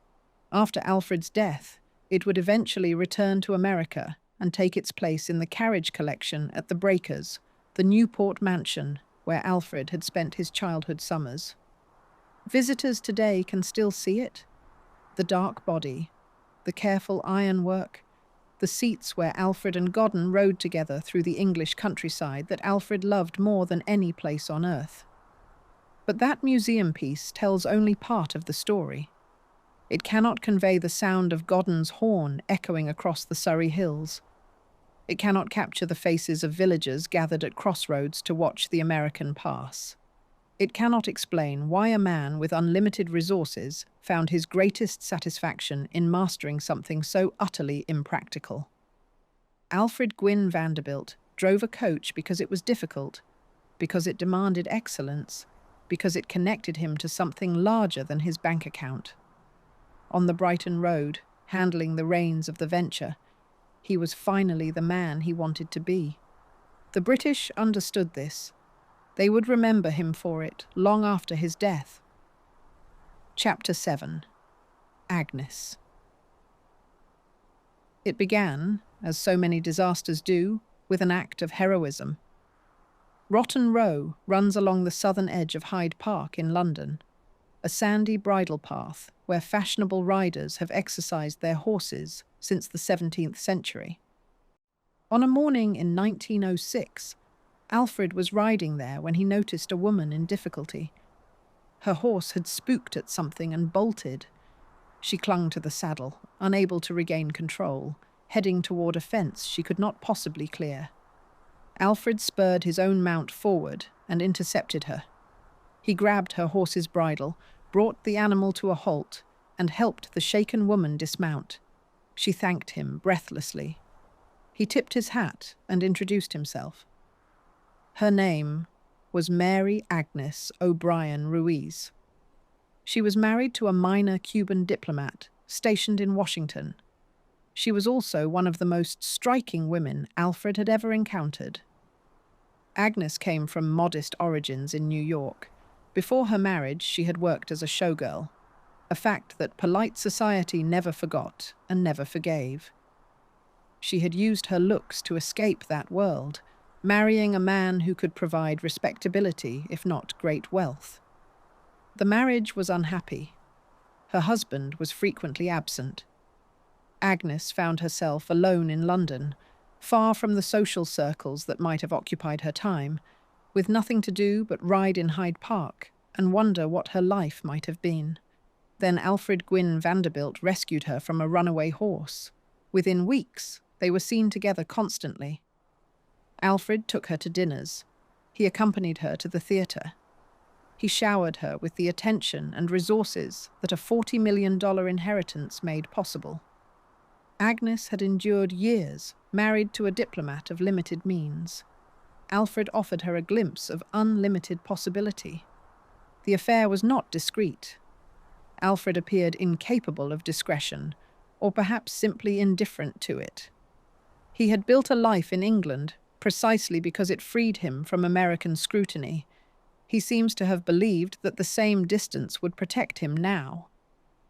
After Alfred's death, it would eventually return to America and take its place in the carriage collection at the Breakers, the Newport mansion where Alfred had spent his childhood summers. Visitors today can still see it. The dark body, the careful ironwork, the seats where Alfred and Godden rode together through the English countryside that Alfred loved more than any place on earth. But that museum piece tells only part of the story. It cannot convey the sound of Godden's horn echoing across the Surrey hills. It cannot capture the faces of villagers gathered at crossroads to watch the American pass. It cannot explain why a man with unlimited resources found his greatest satisfaction in mastering something so utterly impractical. Alfred Gwynne Vanderbilt drove a coach because it was difficult, because it demanded excellence, because it connected him to something larger than his bank account. On the Brighton Road, handling the reins of the venture, he was finally the man he wanted to be. The British understood this. They would remember him for it long after his death. Chapter 7. Agnes. It began, as so many disasters do, with an act of heroism. Rotten Row runs along the southern edge of Hyde Park in London, a sandy bridle path where fashionable riders have exercised their horses since the 17th century. On a morning in 1906, Alfred was riding there when he noticed a woman in difficulty. Her horse had spooked at something and bolted. She clung to the saddle, unable to regain control, heading toward a fence she could not possibly clear. Alfred spurred his own mount forward and intercepted her. He grabbed her horse's bridle, brought the animal to a halt, and helped the shaken woman dismount. She thanked him breathlessly. He tipped his hat and introduced himself. Her name was Mary Agnes O'Brien Ruiz. She was married to a minor Cuban diplomat stationed in Washington. She was also one of the most striking women Alfred had ever encountered. Agnes came from modest origins in New York. Before her marriage, she had worked as a showgirl, a fact that polite society never forgot and never forgave. She had used her looks to escape that world, marrying a man who could provide respectability, if not great wealth. The marriage was unhappy. Her husband was frequently absent. Agnes found herself alone in London, far from the social circles that might have occupied her time, with nothing to do but ride in Hyde Park and wonder what her life might have been. Then Alfred Gwynne Vanderbilt rescued her from a runaway horse. Within weeks, they were seen together constantly. Alfred took her to dinners. He accompanied her to the theatre. He showered her with the attention and resources that a $40 million inheritance made possible. Agnes had endured years, married to a diplomat of limited means. Alfred offered her a glimpse of unlimited possibility. The affair was not discreet. Alfred appeared incapable of discretion, or perhaps simply indifferent to it. He had built a life in England precisely because it freed him from American scrutiny. He seems to have believed that the same distance would protect him now.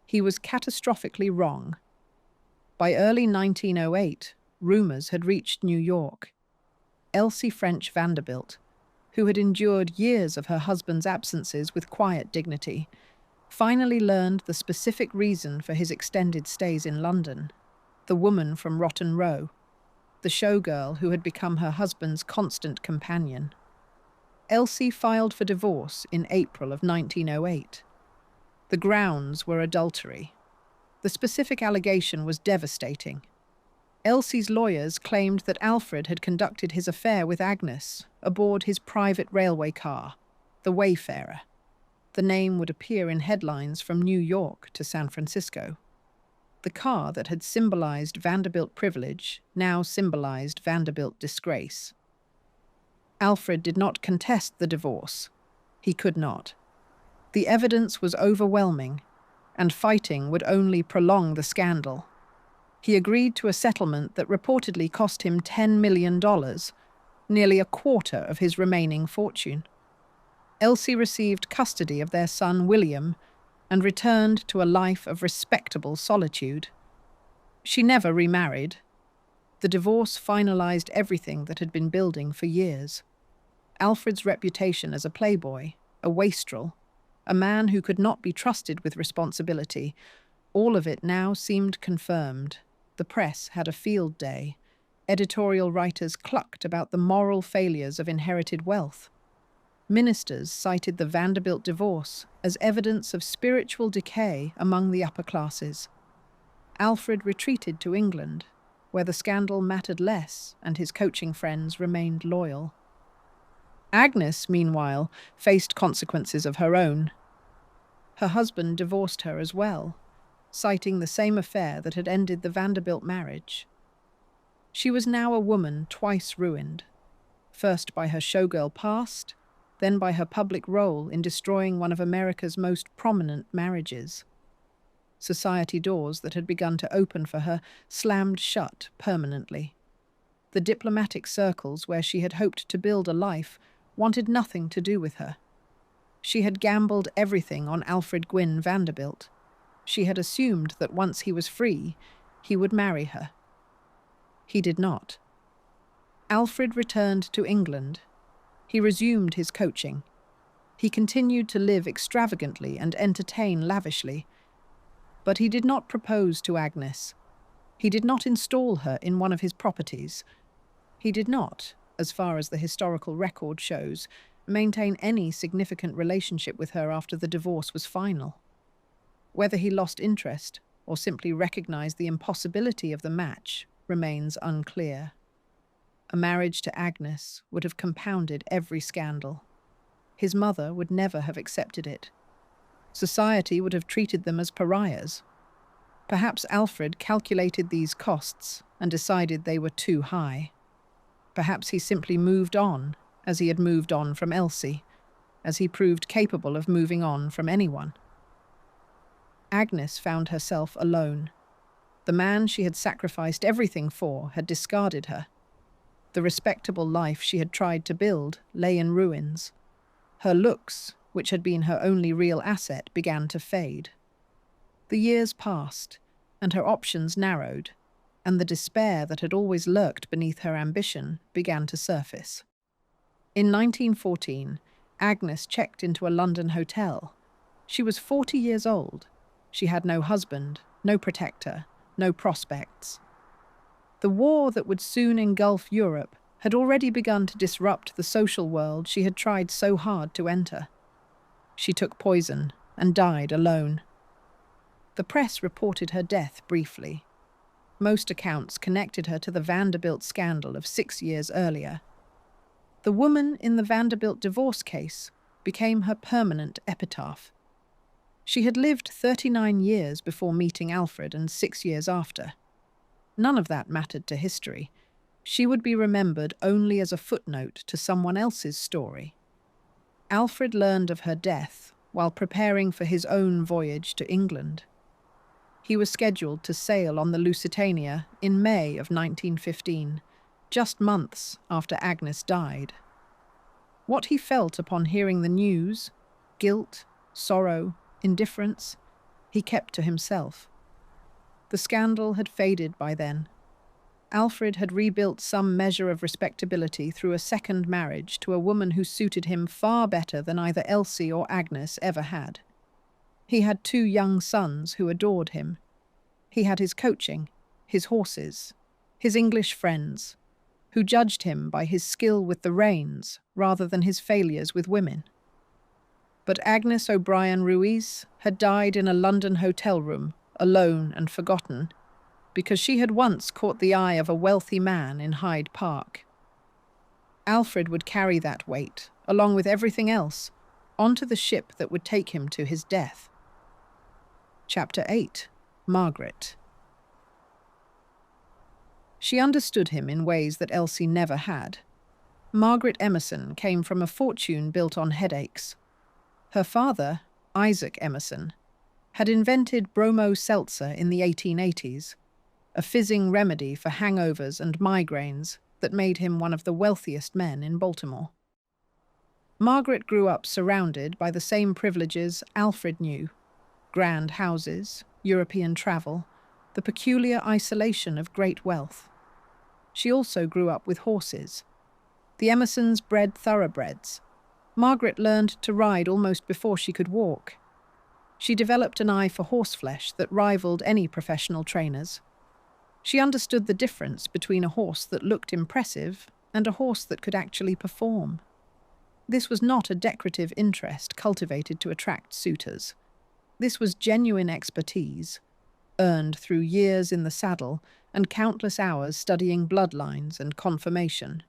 He was catastrophically wrong. By early 1908, rumors had reached New York. Elsie French Vanderbilt, who had endured years of her husband's absences with quiet dignity, finally learned the specific reason for his extended stays in London: the woman from Rotten Row, the showgirl who had become her husband's constant companion. Elsie filed for divorce in April of 1908. The grounds were adultery. The specific allegation was devastating. Elsie's lawyers claimed that Alfred had conducted his affair with Agnes aboard his private railway car, the Wayfarer. The name would appear in headlines from New York to San Francisco. The car that had symbolized Vanderbilt privilege now symbolized Vanderbilt disgrace. Alfred did not contest the divorce. He could not. The evidence was overwhelming, and fighting would only prolong the scandal. He agreed to a settlement that reportedly cost him $10 million, nearly a quarter of his remaining fortune. Elsie received custody of their son William and returned to a life of respectable solitude. She never remarried. The divorce finalized everything that had been building for years. Alfred's reputation as a playboy, a wastrel, a man who could not be trusted with responsibility, all of it now seemed confirmed. The press had a field day. Editorial writers clucked about the moral failures of inherited wealth. Ministers cited the Vanderbilt divorce as evidence of spiritual decay among the upper classes. Alfred retreated to England, where the scandal mattered less and his coaching friends remained loyal. Agnes, meanwhile, faced consequences of her own. Her husband divorced her as well, citing the same affair that had ended the Vanderbilt marriage. She was now a woman twice ruined, first by her showgirl past, then by her public role in destroying one of America's most prominent marriages. Society doors that had begun to open for her slammed shut permanently. The diplomatic circles where she had hoped to build a life wanted nothing to do with her. She had gambled everything on Alfred Gwynne Vanderbilt. She had assumed that once he was free, he would marry her. He did not. Alfred returned to England. He resumed his coaching. He continued to live extravagantly and entertain lavishly. But he did not propose to Agnes. He did not install her in one of his properties. He did not, as far as the historical record shows, maintain any significant relationship with her after the divorce was final. Whether he lost interest or simply recognized the impossibility of the match remains unclear. A marriage to Agnes would have compounded every scandal. His mother would never have accepted it. Society would have treated them as pariahs. Perhaps Alfred calculated these costs and decided they were too high. Perhaps he simply moved on, as he had moved on from Elsie, as he proved capable of moving on from anyone. Agnes found herself alone. The man she had sacrificed everything for had discarded her. The respectable life she had tried to build lay in ruins. Her looks, which had been her only real asset, began to fade. The years passed, and her options narrowed, and the despair that had always lurked beneath her ambition began to surface. In 1914, Agnes checked into a London hotel. She was 40 years old. She had no husband, no protector, no prospects. The war that would soon engulf Europe had already begun to disrupt the social world she had tried so hard to enter. She took poison and died alone. The press reported her death briefly. Most accounts connected her to the Vanderbilt scandal of 6 years earlier. The woman in the Vanderbilt divorce case became her permanent epitaph. She had lived 39 years before meeting Alfred and 6 years after. None of that mattered to history. She would be remembered only as a footnote to someone else's story. Alfred learned of her death while preparing for his own voyage to England. He was scheduled to sail on the Lusitania in May of 1915, just months after Agnes died. What he felt upon hearing the news, guilt, sorrow, indifference, he kept to himself. The scandal had faded by then. Alfred had rebuilt some measure of respectability through a second marriage to a woman who suited him far better than either Elsie or Agnes ever had. He had 2 young sons who adored him. He had his coaching, his horses, his English friends, who judged him by his skill with the reins rather than his failures with women. But Agnes O'Brien Ruiz had died in a London hotel room, alone and forgotten, because she had once caught the eye of a wealthy man in Hyde Park. Alfred would carry that weight, along with everything else, onto the ship that would take him to his death. Chapter 8. Margaret. She understood him in ways that Elsie never had. Margaret Emerson came from a fortune built on headaches. Her father, Isaac Emerson, had invented bromo seltzer in the 1880s, a fizzing remedy for hangovers and migraines that made him one of the wealthiest men in Baltimore. Margaret grew up surrounded by the same privileges Alfred knew: grand houses, European travel, the peculiar isolation of great wealth. She also grew up with horses. The Emersons bred thoroughbreds. Margaret learned to ride almost before she could walk. She developed an eye for horseflesh that rivaled any professional trainer's. She understood the difference between a horse that looked impressive and a horse that could actually perform. This was not a decorative interest cultivated to attract suitors. This was genuine expertise, earned through years in the saddle and countless hours studying bloodlines and conformation.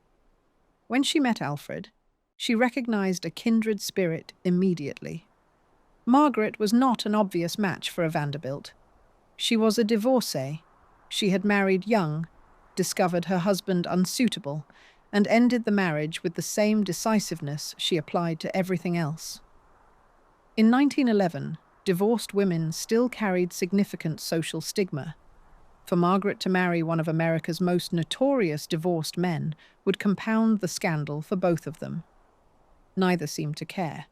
When she met Alfred, she recognized a kindred spirit immediately. Margaret was not an obvious match for a Vanderbilt. She was a divorcee. She had married young, discovered her husband unsuitable, and ended the marriage with the same decisiveness she applied to everything else. In 1911, divorced women still carried significant social stigma. For Margaret to marry one of America's most notorious divorced men would compound the scandal for both of them. Neither seemed to care.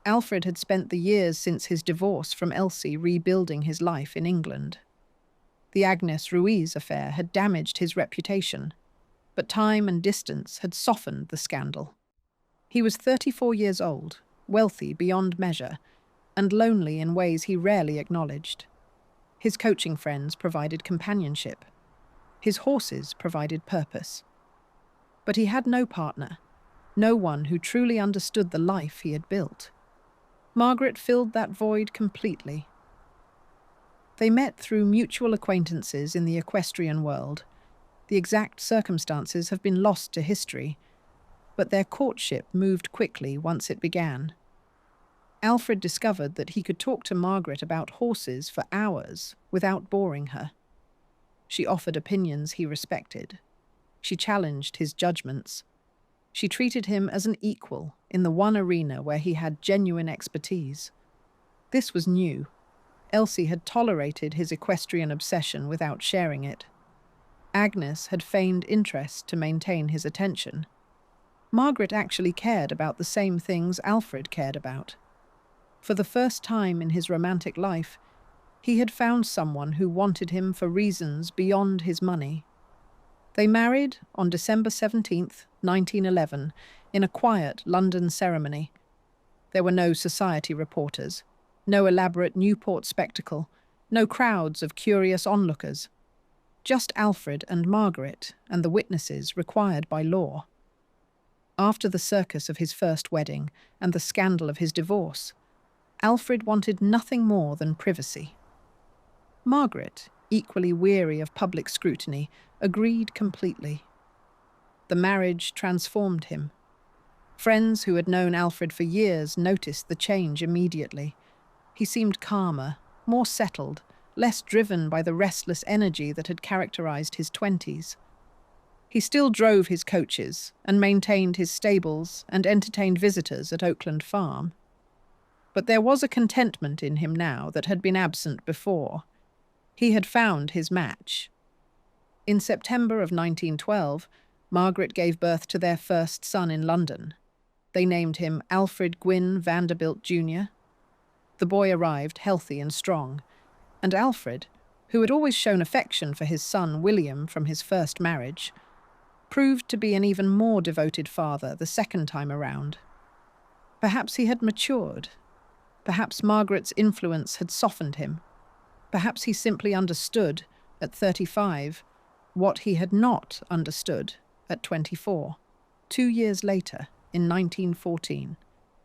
Alfred had spent the years since his divorce from Elsie rebuilding his life in England. The Agnes Ruiz affair had damaged his reputation, but time and distance had softened the scandal. He was 34 years old, wealthy beyond measure, and lonely in ways he rarely acknowledged. His coaching friends provided companionship. His horses provided purpose. But he had no partner, no one who truly understood the life he had built. Margaret filled that void completely. They met through mutual acquaintances in the equestrian world. The exact circumstances have been lost to history, but their courtship moved quickly once it began. Alfred discovered that he could talk to Margaret about horses for hours without boring her. She offered opinions he respected. She challenged his judgments. She treated him as an equal in the one arena where he had genuine expertise. This was new. Elsie had tolerated his equestrian obsession without sharing it. Agnes had feigned interest to maintain his attention. Margaret actually cared about the same things Alfred cared about. For the first time in his romantic life, he had found someone who wanted him for reasons beyond his money. They married on December 17th, 1911, in a quiet London ceremony. There were no society reporters, no elaborate Newport spectacle, no crowds of curious onlookers. Just Alfred and Margaret and the witnesses required by law. After the circus of his first wedding and the scandal of his divorce, Alfred wanted nothing more than privacy. Margaret, equally weary of public scrutiny, agreed completely. The marriage transformed him. Friends who had known Alfred for years noticed the change immediately. He seemed calmer, more settled, less driven by the restless energy that had characterized his 20s. He still drove his coaches and maintained his stables and entertained visitors at Oakland Farm. But there was a contentment in him now that had been absent before. He had found his match. In September of 1912, Margaret gave birth to their first son in London. They named him Alfred Gwynne Vanderbilt, Jr. The boy arrived healthy and strong, and Alfred, who had always shown affection for his son William from his first marriage, proved to be an even more devoted father the second time around. Perhaps he had matured. Perhaps Margaret's influence had softened him. Perhaps he simply understood, at 35, what he had not understood at 24. 2 years later, in 1914,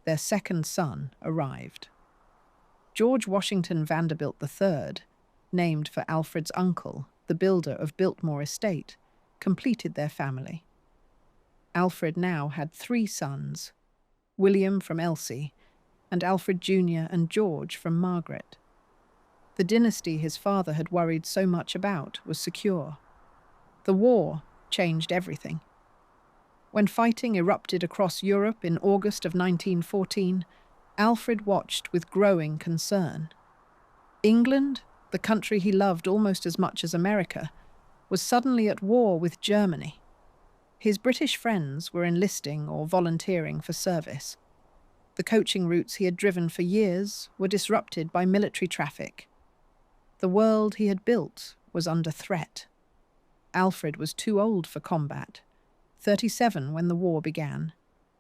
their second son arrived. George Washington Vanderbilt III, named for Alfred's uncle, the builder of Biltmore Estate, completed their family. Alfred now had 3 sons, William from Elsie, and Alfred Jr. and George from Margaret. The dynasty his father had worried so much about was secure. The war changed everything. When fighting erupted across Europe in August of 1914, Alfred watched with growing concern. England, the country he loved almost as much as America, was suddenly at war with Germany. His British friends were enlisting or volunteering for service. The coaching routes he had driven for years were disrupted by military traffic. The world he had built was under threat. Alfred was too old for combat, 37 when the war began,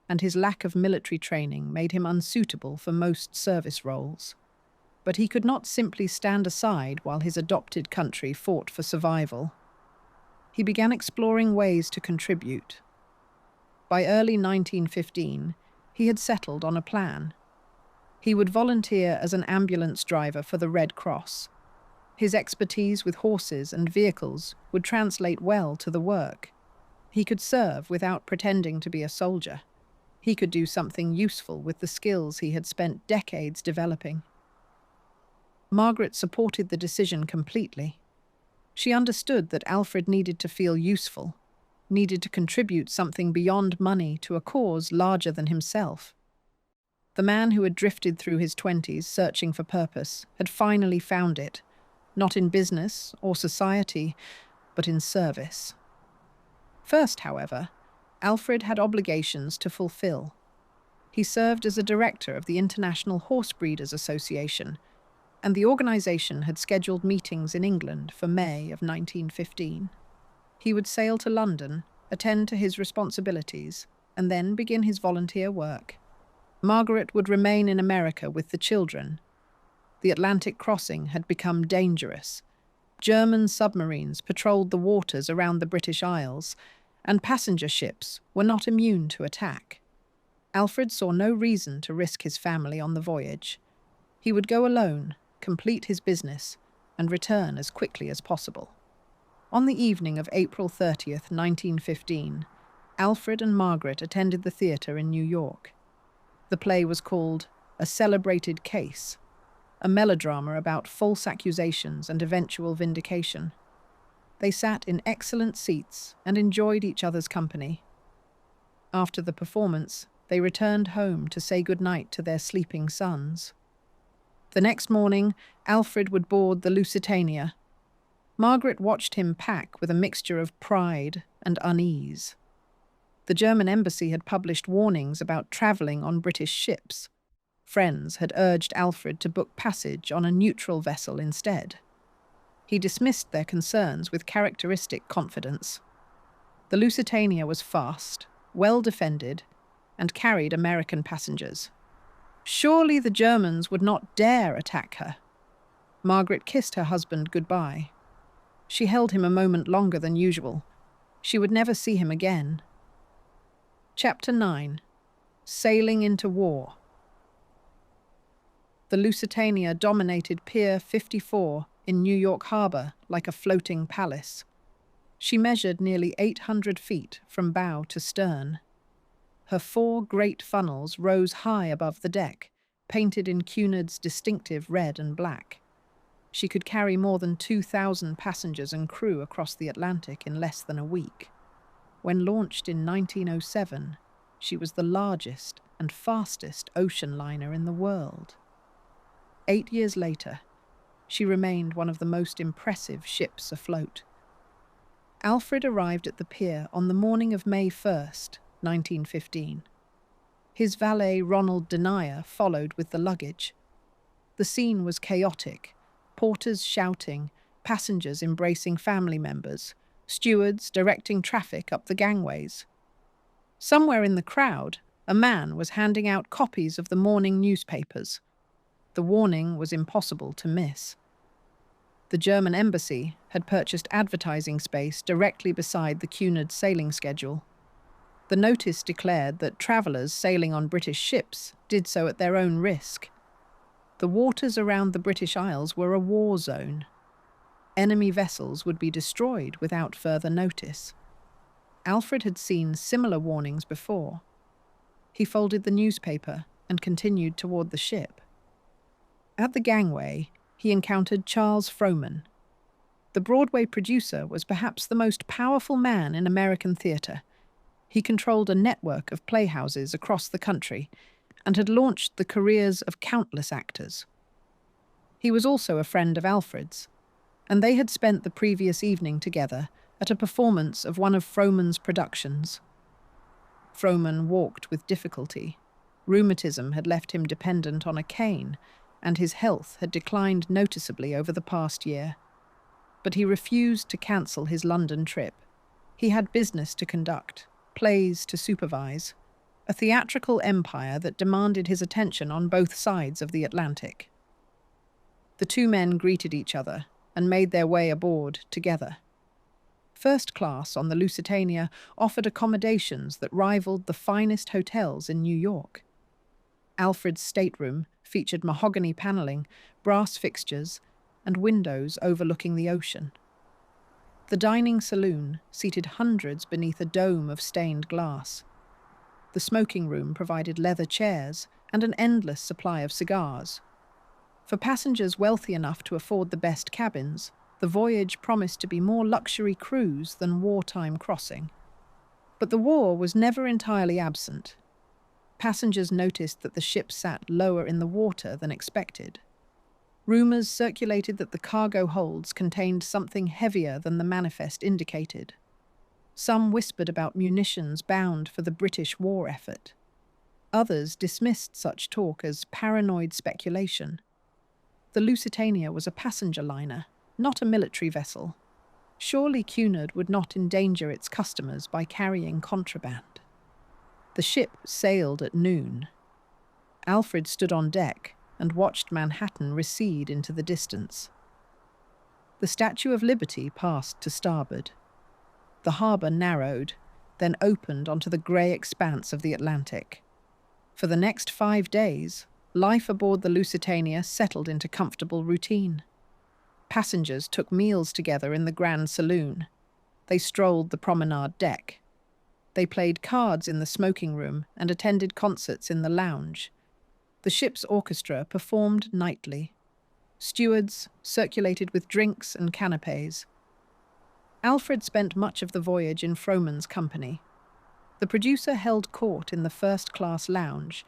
and his lack of military training made him unsuitable for most service roles. But he could not simply stand aside while his adopted country fought for survival. He began exploring ways to contribute. By early 1915, he had settled on a plan. He would volunteer as an ambulance driver for the Red Cross. His expertise with horses and vehicles would translate well to the work. He could serve without pretending to be a soldier. He could do something useful with the skills he had spent decades developing. Margaret supported the decision completely. She understood that Alfred needed to feel useful, needed to contribute something beyond money to a cause larger than himself. The man who had drifted through his 20s searching for purpose had finally found it, not in business or society, but in service. First, however, Alfred had obligations to fulfill. He served as a director of the International Horse Breeders Association, and the organization had scheduled meetings in England for May of 1915. He would sail to London, attend to his responsibilities, and then begin his volunteer work. Margaret would remain in America with the children. The Atlantic crossing had become dangerous. German submarines patrolled the waters around the British Isles, and passenger ships were not immune to attack. Alfred saw no reason to risk his family on the voyage. He would go alone, complete his business, and return as quickly as possible. On the evening of April 30th, 1915, Alfred and Margaret attended the theatre in New York. The play was called A Celebrated Case, a melodrama about false accusations and eventual vindication. They sat in excellent seats and enjoyed each other's company. After the performance, they returned home to say goodnight to their sleeping sons. The next morning, Alfred would board the Lusitania. Margaret watched him pack with a mixture of pride and unease. The German embassy had published warnings about travelling on British ships. Friends had urged Alfred to book passage on a neutral vessel instead. He dismissed their concerns with characteristic confidence. The Lusitania was fast, well defended, and carried American passengers. Surely the Germans would not dare attack her. Margaret kissed her husband goodbye. She held him a moment longer than usual. She would never see him again. Chapter 9. Sailing into War. The Lusitania dominated Pier 54 in New York Harbor like a floating palace. She measured nearly 800 feet from bow to stern. Her 4 great funnels rose high above the deck, painted in Cunard's distinctive red and black. She could carry more than 2,000 passengers and crew across the Atlantic in less than a week. When launched in 1907, she was the largest and fastest ocean liner in the world. 8 years later, she remained one of the most impressive ships afloat. Alfred arrived at the pier on the morning of May 1st, 1915. His valet Ronald Denier followed with the luggage. The scene was chaotic, porters shouting, passengers embracing family members, stewards directing traffic up the gangways. Somewhere in the crowd, a man was handing out copies of the morning newspapers. The warning was impossible to miss. The German embassy had purchased advertising space directly beside the Cunard sailing schedule. The notice declared that travellers sailing on British ships did so at their own risk. The waters around the British Isles were a war zone. Enemy vessels would be destroyed without further notice. Alfred had seen similar warnings before. He folded the newspaper and continued toward the ship. At the gangway, he encountered Charles Frohman. The Broadway producer was perhaps the most powerful man in American theatre. He controlled a network of playhouses across the country and had launched the careers of countless actors. He was also a friend of Alfred's, and they had spent the previous evening together at a performance of one of Frohman's productions. Frohman walked with difficulty. Rheumatism had left him dependent on a cane, and his health had declined noticeably over the past year. but he refused to cancel his London trip. He had business to conduct, plays to supervise, a theatrical empire that demanded his attention on both sides of the Atlantic. The two men greeted each other and made their way aboard together. First class on the Lusitania offered accommodations that rivaled the finest hotels in New York. Alfred's stateroom featured mahogany paneling, brass fixtures, and windows overlooking the ocean. The dining saloon seated hundreds beneath a dome of stained glass. The smoking room provided leather chairs and an endless supply of cigars. For passengers wealthy enough to afford the best cabins, the voyage promised to be more luxury cruise than wartime crossing. But the war was never entirely absent. Passengers noticed that the ship sat lower in the water than expected. Rumours circulated that the cargo holds contained something heavier than the manifest indicated. Some whispered about munitions bound for the British war effort. Others dismissed such talk as paranoid speculation. The Lusitania was a passenger liner, not a military vessel. Surely Cunard would not endanger its customers by carrying contraband. The ship sailed at noon. Alfred stood on deck and watched Manhattan recede into the distance. The Statue of Liberty passed to starboard. The harbour narrowed, then opened onto the grey expanse of the Atlantic. For the next 5 days, life aboard the Lusitania settled into comfortable routine. Passengers took meals together in the Grand Saloon. They strolled the promenade deck. They played cards in the smoking room and attended concerts in the lounge. The ship's orchestra performed nightly. Stewards circulated with drinks and canapes. Alfred spent much of the voyage in Frohman's company. The producer held court in the first-class lounge,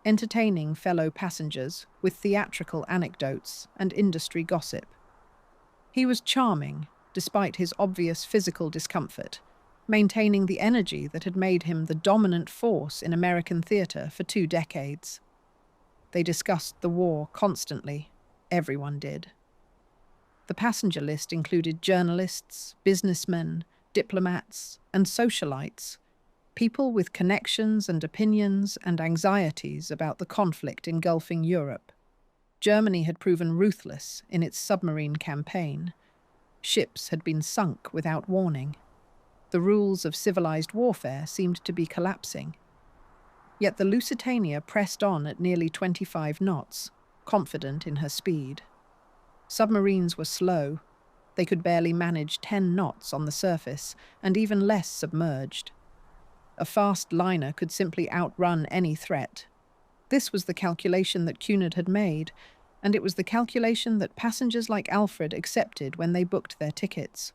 entertaining fellow passengers with theatrical anecdotes and industry gossip. He was charming, despite his obvious physical discomfort, maintaining the energy that had made him the dominant force in American theatre for 2 decades. They discussed the war constantly. Everyone did. The passenger list included journalists, businessmen, diplomats, and socialites, people with connections and opinions and anxieties about the conflict engulfing Europe. Germany had proven ruthless in its submarine campaign. Ships had been sunk without warning. The rules of civilized warfare seemed to be collapsing. Yet the Lusitania pressed on at nearly 25 knots, confident in her speed. Submarines were slow. They could barely manage 10 knots on the surface, and even less submerged. A fast liner could simply outrun any threat. This was the calculation that Cunard had made, and it was the calculation that passengers like Alfred accepted when they booked their tickets.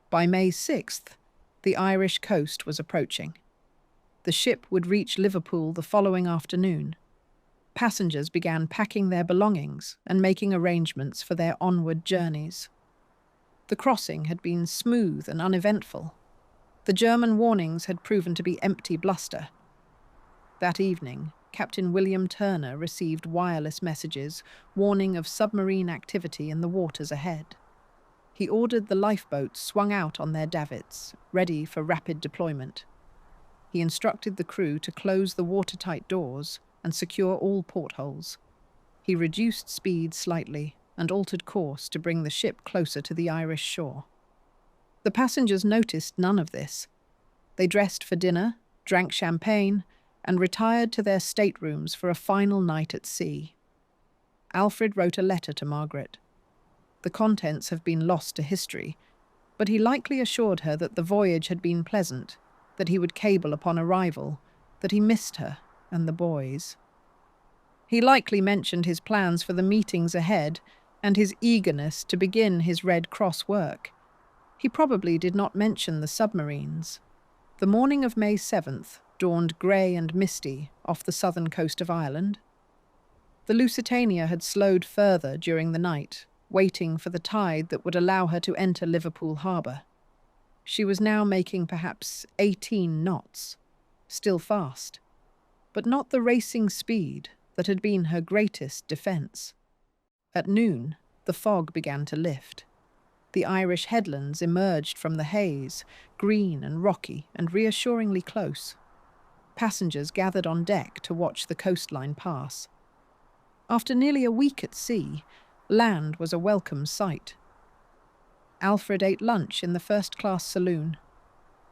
By May 6th, the Irish coast was approaching. The ship would reach Liverpool the following afternoon. Passengers began packing their belongings and making arrangements for their onward journeys. The crossing had been smooth and uneventful. The German warnings had proven to be empty bluster. That evening, Captain William Turner received wireless messages warning of submarine activity in the waters ahead. He ordered the lifeboats swung out on their davits, ready for rapid deployment. He instructed the crew to close the watertight doors and secure all portholes. He reduced speed slightly and altered course to bring the ship closer to the Irish shore. The passengers noticed none of this. They dressed for dinner, drank champagne, and retired to their staterooms for a final night at sea. Alfred wrote a letter to Margaret. The contents have been lost to history, but he likely assured her that the voyage had been pleasant, that he would cable upon arrival, that he missed her and the boys. He likely mentioned his plans for the meetings ahead and his eagerness to begin his Red Cross work. He probably did not mention the submarines. The morning of May 7th dawned grey and misty off the southern coast of Ireland. The Lusitania had slowed further during the night, waiting for the tide that would allow her to enter Liverpool harbour. She was now making perhaps 18 knots, still fast, but not the racing speed that had been her greatest defence. At noon, the fog began to lift. The Irish headlands emerged from the haze, green and rocky and reassuringly close. Passengers gathered on deck to watch the coastline pass. After nearly a week at sea, land was a welcome sight. Alfred ate lunch in the first-class saloon.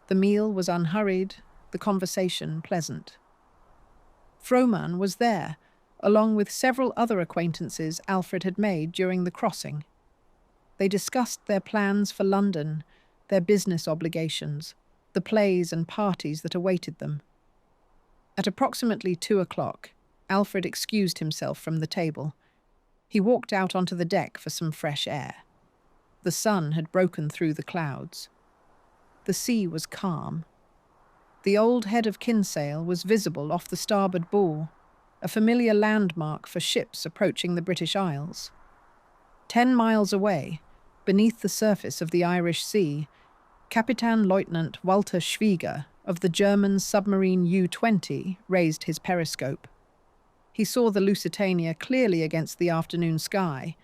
The meal was unhurried, the conversation pleasant. Frohman was there, along with several other acquaintances Alfred had made during the crossing. They discussed their plans for London, their business obligations, the plays and parties that awaited them. At approximately 2:00, Alfred excused himself from the table. He walked out onto the deck for some fresh air. The sun had broken through the clouds. The sea was calm. The old head of Kinsale was visible off the starboard bow, a familiar landmark for ships approaching the British Isles. 10 miles away, beneath the surface of the Irish Sea, Kapitän-Leutnant Walter Schwieger of the German submarine U-20 raised his periscope. He saw the Lusitania clearly against the afternoon sky,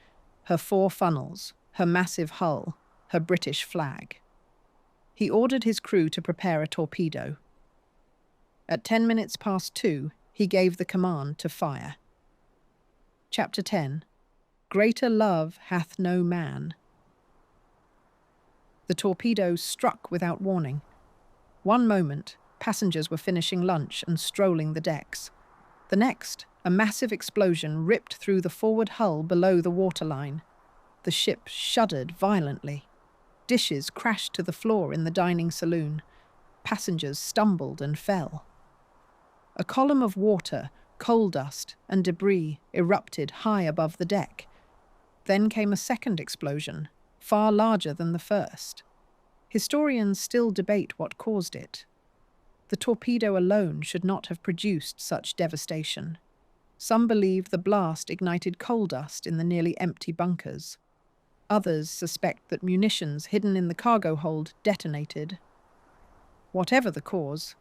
her 4 funnels, her massive hull, her British flag. He ordered his crew to prepare a torpedo. At 10 minutes past 2, he gave the command to fire. Chapter 10. Greater love hath no man. The torpedo struck without warning. One moment, passengers were finishing lunch and strolling the decks. The next, a massive explosion ripped through the forward hull below the waterline. The ship shuddered violently. Dishes crashed to the floor in the dining saloon. Passengers stumbled and fell. A column of water, coal dust, and debris erupted high above the deck. Then came a second explosion, far larger than the first. Historians still debate what caused it. The torpedo alone should not have produced such devastation. Some believe the blast ignited coal dust in the nearly empty bunkers. Others suspect that munitions hidden in the cargo hold detonated. Whatever the cause,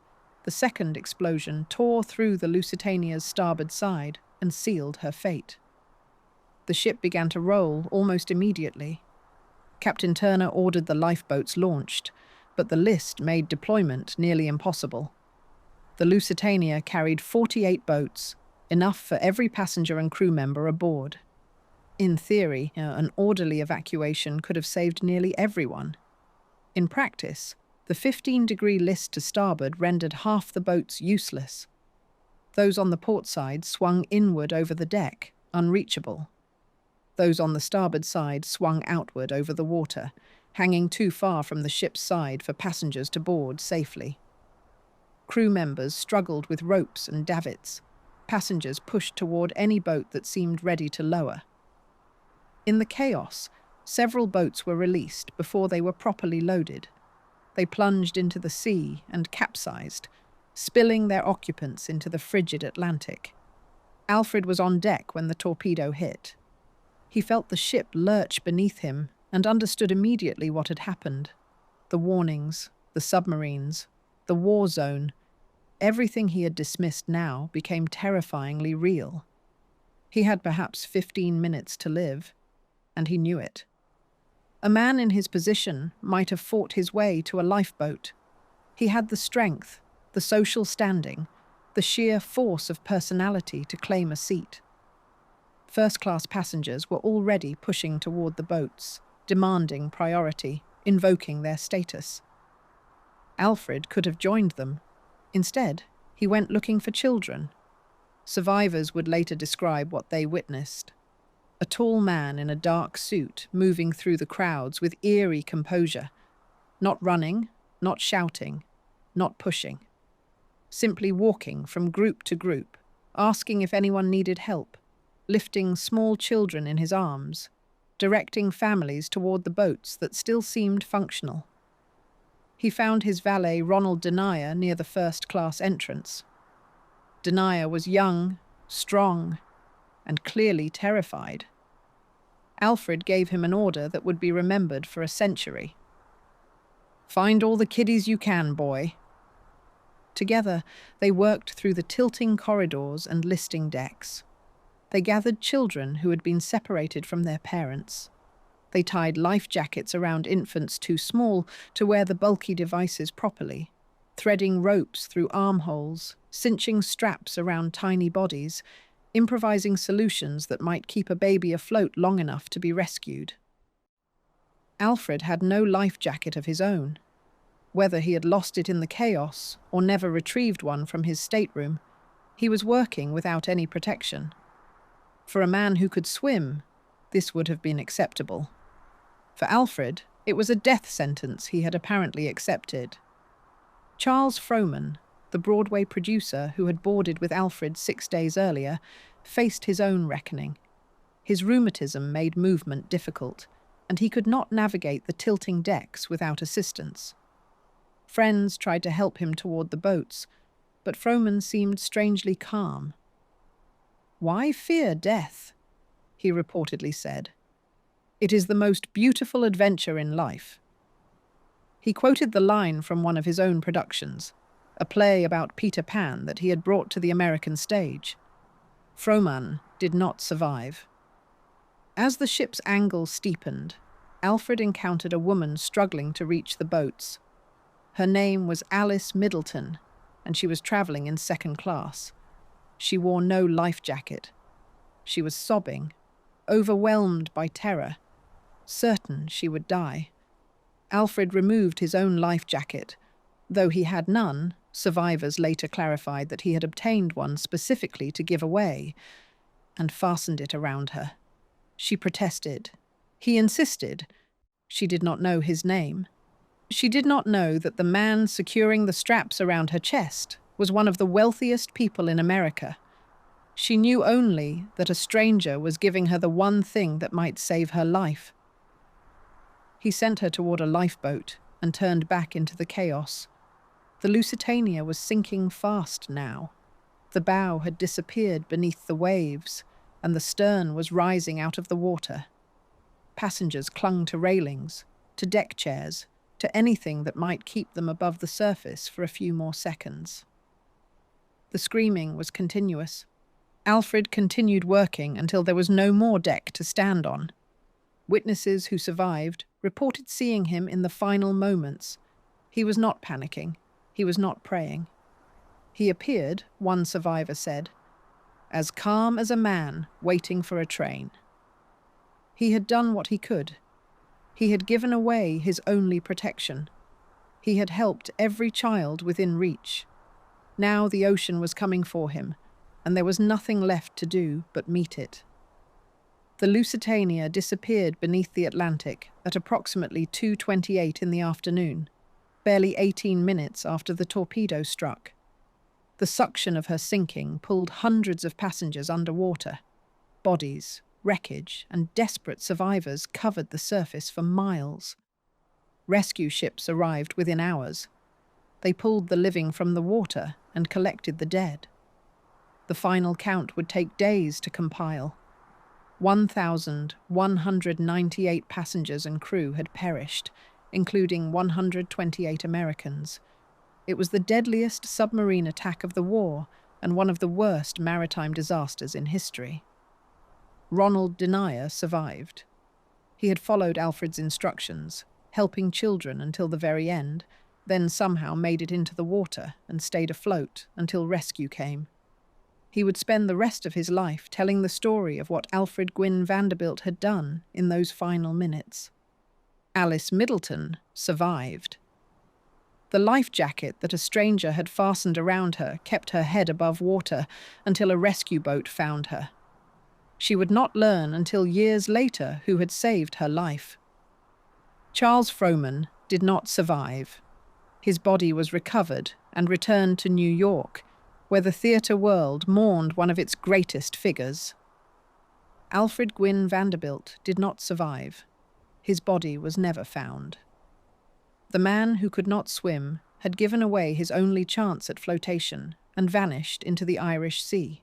the second explosion tore through the Lusitania's starboard side and sealed her fate. The ship began to roll almost immediately. Captain Turner ordered the lifeboats launched, but the list made deployment nearly impossible. The Lusitania carried 48 boats, enough for every passenger and crew member aboard. In theory, an orderly evacuation could have saved nearly everyone. In practice, the 15-degree list to starboard rendered half the boats useless. Those on the port side swung inward over the deck, unreachable. Those on the starboard side swung outward over the water, hanging too far from the ship's side for passengers to board safely. Crew members struggled with ropes and davits. Passengers pushed toward any boat that seemed ready to lower. In the chaos, several boats were released before they were properly loaded. They plunged into the sea and capsized, spilling their occupants into the frigid Atlantic. Alfred was on deck when the torpedo hit. He felt the ship lurch beneath him and understood immediately what had happened. The warnings, the submarines, the war zone, everything he had dismissed now became terrifyingly real. He had perhaps 15 minutes to live, and he knew it. A man in his position might have fought his way to a lifeboat. He had the strength, the social standing, the sheer force of personality to claim a seat. First-class passengers were already pushing toward the boats, demanding priority, invoking their status. Alfred could have joined them. Instead, he went looking for children. Survivors would later describe what they witnessed. A tall man in a dark suit moving through the crowds with eerie composure, not running, not shouting, not pushing. Simply walking from group to group, asking if anyone needed help, lifting small children in his arms, directing families toward the boats that still seemed functional. He found his valet Ronald Denier near the first-class entrance. Denier was young, strong, and clearly terrified. Alfred gave him an order that would be remembered for a century. "Find all the kiddies you can, boy." Together, they worked through the tilting corridors and listing decks. They gathered children who had been separated from their parents. They tied life jackets around infants too small to wear the bulky devices properly, threading ropes through armholes, cinching straps around tiny bodies, improvising solutions that might keep a baby afloat long enough to be rescued. Alfred had no life jacket of his own. Whether he had lost it in the chaos or never retrieved one from his stateroom, he was working without any protection. For a man who could swim, this would have been acceptable. For Alfred, it was a death sentence he had apparently accepted. Charles Frohman, the Broadway producer who had boarded with Alfred 6 days earlier, faced his own reckoning. His rheumatism made movement difficult, and he could not navigate the tilting decks without assistance. Friends tried to help him toward the boats, but Frohman seemed strangely calm. "Why fear death?" he reportedly said. "It is the most beautiful adventure in life." He quoted the line from one of his own productions, a play about Peter Pan that he had brought to the American stage. Frohman did not survive. As the ship's angle steepened, Alfred encountered a woman struggling to reach the boats. Her name was Alice Middleton, and she was traveling in second class. She wore no life jacket. She was sobbing, overwhelmed by terror, certain she would die. Alfred removed his own life jacket. Though he had none, survivors later clarified that he had obtained one specifically to give away, and fastened it around her. She protested. He insisted. She did not know his name. She did not know that the man securing the straps around her chest was one of the wealthiest people in America. She knew only that a stranger was giving her the one thing that might save her life. He sent her toward a lifeboat and turned back into the chaos. The Lusitania was sinking fast now. The bow had disappeared beneath the waves, and the stern was rising out of the water. Passengers clung to railings, to deck chairs, to anything that might keep them above the surface for a few more seconds. The screaming was continuous. Alfred continued working until there was no more deck to stand on. Witnesses who survived reported seeing him in the final moments. He was not panicking. He was not praying. He appeared, one survivor said, as calm as a man waiting for a train. He had done what he could. He had given away his only protection. He had helped every child within reach. Now the ocean was coming for him, and there was nothing left to do but meet it. The Lusitania disappeared beneath the Atlantic at approximately 2:28 in the afternoon, barely 18 minutes after the torpedo struck. The suction of her sinking pulled hundreds of passengers underwater. Bodies, wreckage, and desperate survivors covered the surface for miles. Rescue ships arrived within hours. They pulled the living from the water and collected the dead. The final count would take days to compile. 1,198 passengers and crew had perished, including 128 Americans. It was the deadliest submarine attack of the war and one of the worst maritime disasters in history. Ronald Denier survived. He had followed Alfred's instructions, helping children until the very end, then somehow made it into the water and stayed afloat until rescue came. He would spend the rest of his life telling the story of what Alfred Gwynne Vanderbilt had done in those final minutes. Alice Middleton survived. The life jacket that a stranger had fastened around her kept her head above water until a rescue boat found her. She would not learn until years later who had saved her life. Charles Frohman did not survive. His body was recovered and returned to New York, where the theatre world mourned one of its greatest figures. Alfred Gwynne Vanderbilt did not survive. His body was never found. The man who could not swim had given away his only chance at flotation and vanished into the Irish Sea.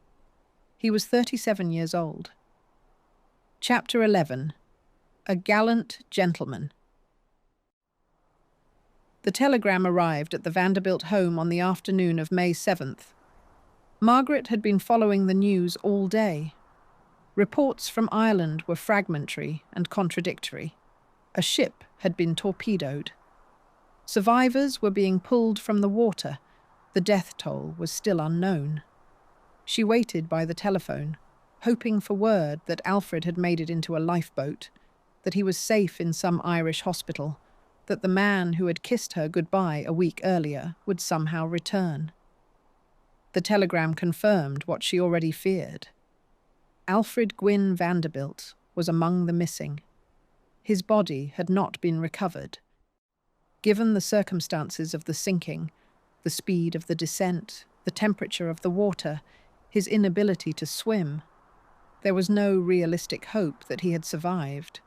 He was 37 years old. Chapter 11. A Gallant Gentleman. The telegram arrived at the Vanderbilt home on the afternoon of May 7th. Margaret had been following the news all day. Reports from Ireland were fragmentary and contradictory. A ship had been torpedoed. Survivors were being pulled from the water. The death toll was still unknown. She waited by the telephone, hoping for word that Alfred had made it into a lifeboat, that he was safe in some Irish hospital, that the man who had kissed her goodbye a week earlier would somehow return. The telegram confirmed what she already feared. Alfred Gwynne Vanderbilt was among the missing. His body had not been recovered. Given the circumstances of the sinking, the speed of the descent, the temperature of the water, his inability to swim, there was no realistic hope that he had survived.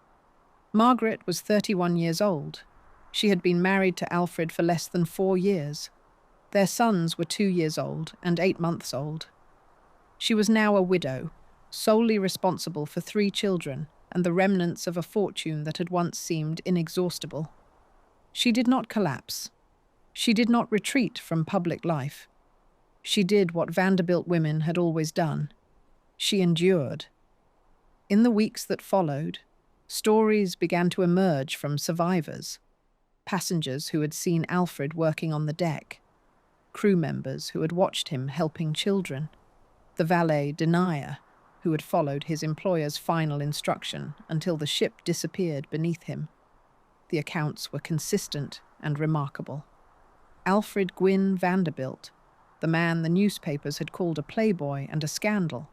Margaret was 31 years old. She had been married to Alfred for less than 4 years. Their sons were 2 years old and 8 months old. She was now a widow, solely responsible for 3 children and the remnants of a fortune that had once seemed inexhaustible. She did not collapse. She did not retreat from public life. She did what Vanderbilt women had always done. She endured. In the weeks that followed, stories began to emerge from survivors. Passengers who had seen Alfred working on the deck. Crew members who had watched him helping children. The valet denier who had followed his employer's final instruction until the ship disappeared beneath him. The accounts were consistent and remarkable. Alfred Gwynne Vanderbilt, the man the newspapers had called a playboy and a scandal,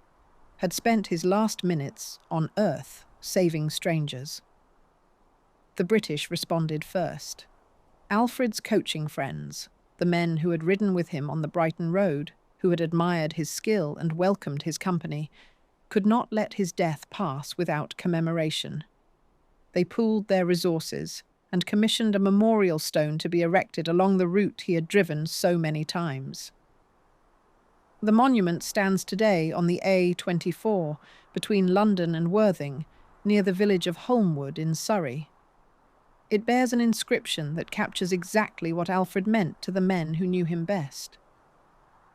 had spent his last minutes on Earth saving strangers. The British responded first. Alfred's coaching friends, the men who had ridden with him on the Brighton Road, who had admired his skill and welcomed his company, could not let his death pass without commemoration. They pooled their resources and commissioned a memorial stone to be erected along the route he had driven so many times. The monument stands today on the A24 between London and Worthing, near the village of Holmwood in Surrey. It bears an inscription that captures exactly what Alfred meant to the men who knew him best.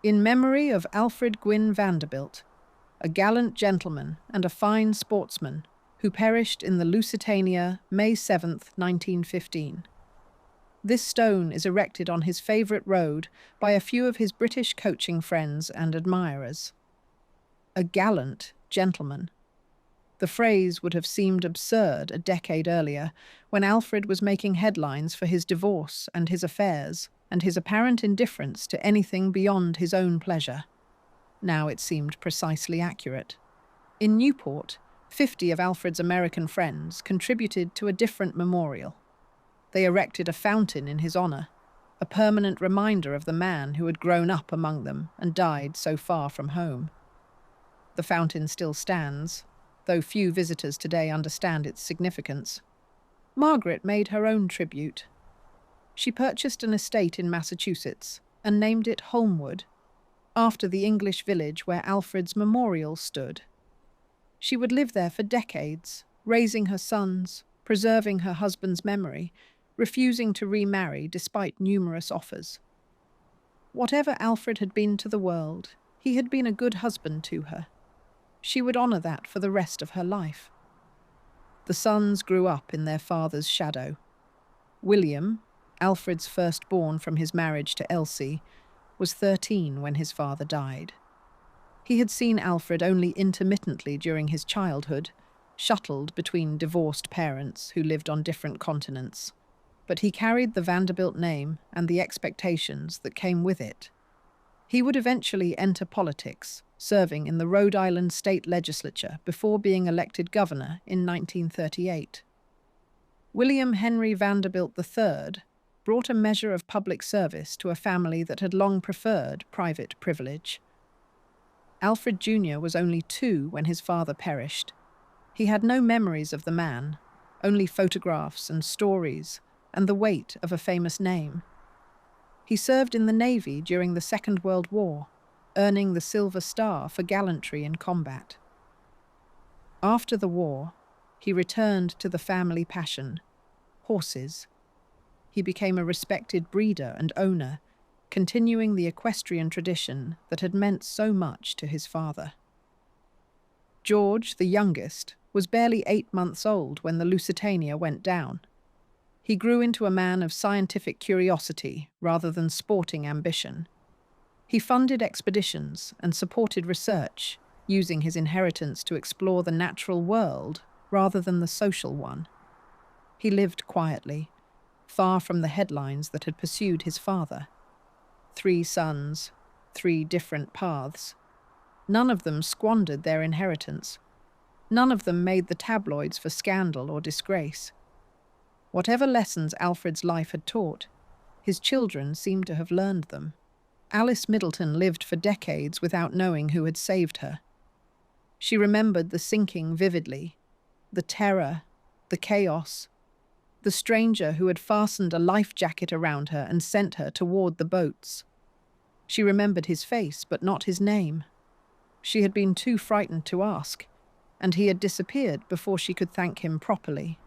In memory of Alfred Gwynne Vanderbilt, a gallant gentleman and a fine sportsman who perished in the Lusitania, May 7, 1915. This stone is erected on his favourite road by a few of his British coaching friends and admirers. A gallant gentleman. The phrase would have seemed absurd a decade earlier, when Alfred was making headlines for his divorce and his affairs, and his apparent indifference to anything beyond his own pleasure. Now it seemed precisely accurate. In Newport, 50 of Alfred's American friends contributed to a different memorial. They erected a fountain in his honor, a permanent reminder of the man who had grown up among them and died so far from home. The fountain still stands, though few visitors today understand its significance. Margaret made her own tribute. She purchased an estate in Massachusetts and named it Holmwood, after the English village where Alfred's memorial stood. She would live there for decades, raising her sons, preserving her husband's memory, refusing to remarry despite numerous offers. Whatever Alfred had been to the world, he had been a good husband to her. She would honour that for the rest of her life. The sons grew up in their father's shadow. William, Alfred's firstborn from his marriage to Elsie, was 13 when his father died. He had seen Alfred only intermittently during his childhood, shuttled between divorced parents who lived on different continents. But he carried the Vanderbilt name and the expectations that came with it. He would eventually enter politics, serving in the Rhode Island state legislature before being elected governor in 1938. William Henry Vanderbilt III brought a measure of public service to a family that had long preferred private privilege. Alfred Jr. was only 2 when his father perished. He had no memories of the man, only photographs and stories, and the weight of a famous name. He served in the Navy during the Second World War, earning the Silver Star for gallantry in combat. After the war, he returned to the family passion, horses. He became a respected breeder and owner, continuing the equestrian tradition that had meant so much to his father. George, the youngest, was barely 8 months old when the Lusitania went down. He grew into a man of scientific curiosity rather than sporting ambition. He funded expeditions and supported research, using his inheritance to explore the natural world rather than the social one. He lived quietly, far from the headlines that had pursued his father. 3 sons, 3 different paths. None of them squandered their inheritance. None of them made the tabloids for scandal or disgrace. Whatever lessons Alfred's life had taught, his children seemed to have learned them. Alice Middleton lived for decades without knowing who had saved her. She remembered the sinking vividly, the terror, the chaos, the stranger who had fastened a life jacket around her and sent her toward the boats. She remembered his face, but not his name. She had been too frightened to ask, and he had disappeared before she could thank him properly.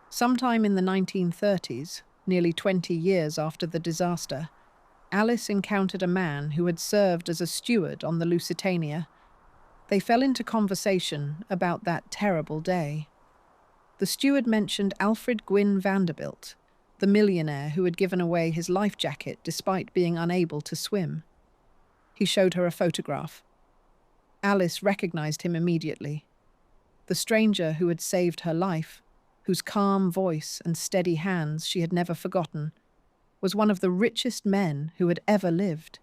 Sometime in the 1930s, nearly 20 years after the disaster, Alice encountered a man who had served as a steward on the Lusitania. They fell into conversation about that terrible day. The steward mentioned Alfred Gwynne Vanderbilt, the millionaire who had given away his life jacket despite being unable to swim. He showed her a photograph. Alice recognized him immediately. The stranger who had saved her life, whose calm voice and steady hands she had never forgotten, was one of the richest men who had ever lived.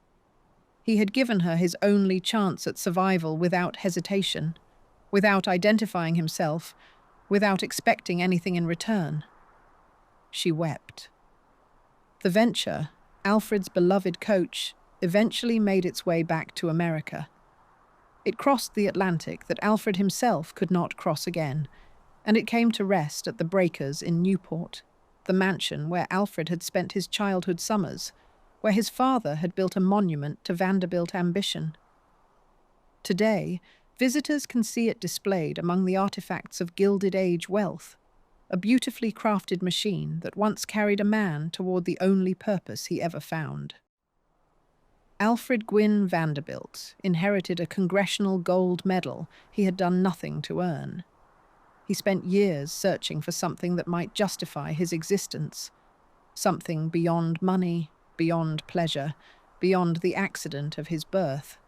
He had given her his only chance at survival without hesitation, without identifying himself, without expecting anything in return. She wept. The venture, Alfred's beloved coach, eventually made its way back to America. It crossed the Atlantic that Alfred himself could not cross again, and it came to rest at the Breakers in Newport, the mansion where Alfred had spent his childhood summers, where his father had built a monument to Vanderbilt ambition. Today, visitors can see it displayed among the artifacts of Gilded Age wealth, a beautifully crafted machine that once carried a man toward the only purpose he ever found. Alfred Gwynne Vanderbilt inherited a Congressional Gold Medal he had done nothing to earn. He spent years searching for something that might justify his existence, something beyond money, beyond pleasure, beyond the accident of his birth.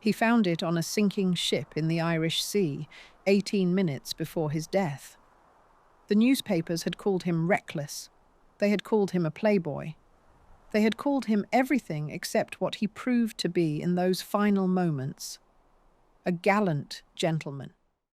He found it on a sinking ship in the Irish Sea, 18 minutes before his death. The newspapers had called him reckless. They had called him a playboy. They had called him everything except what he proved to be in those final moments: a gallant gentleman.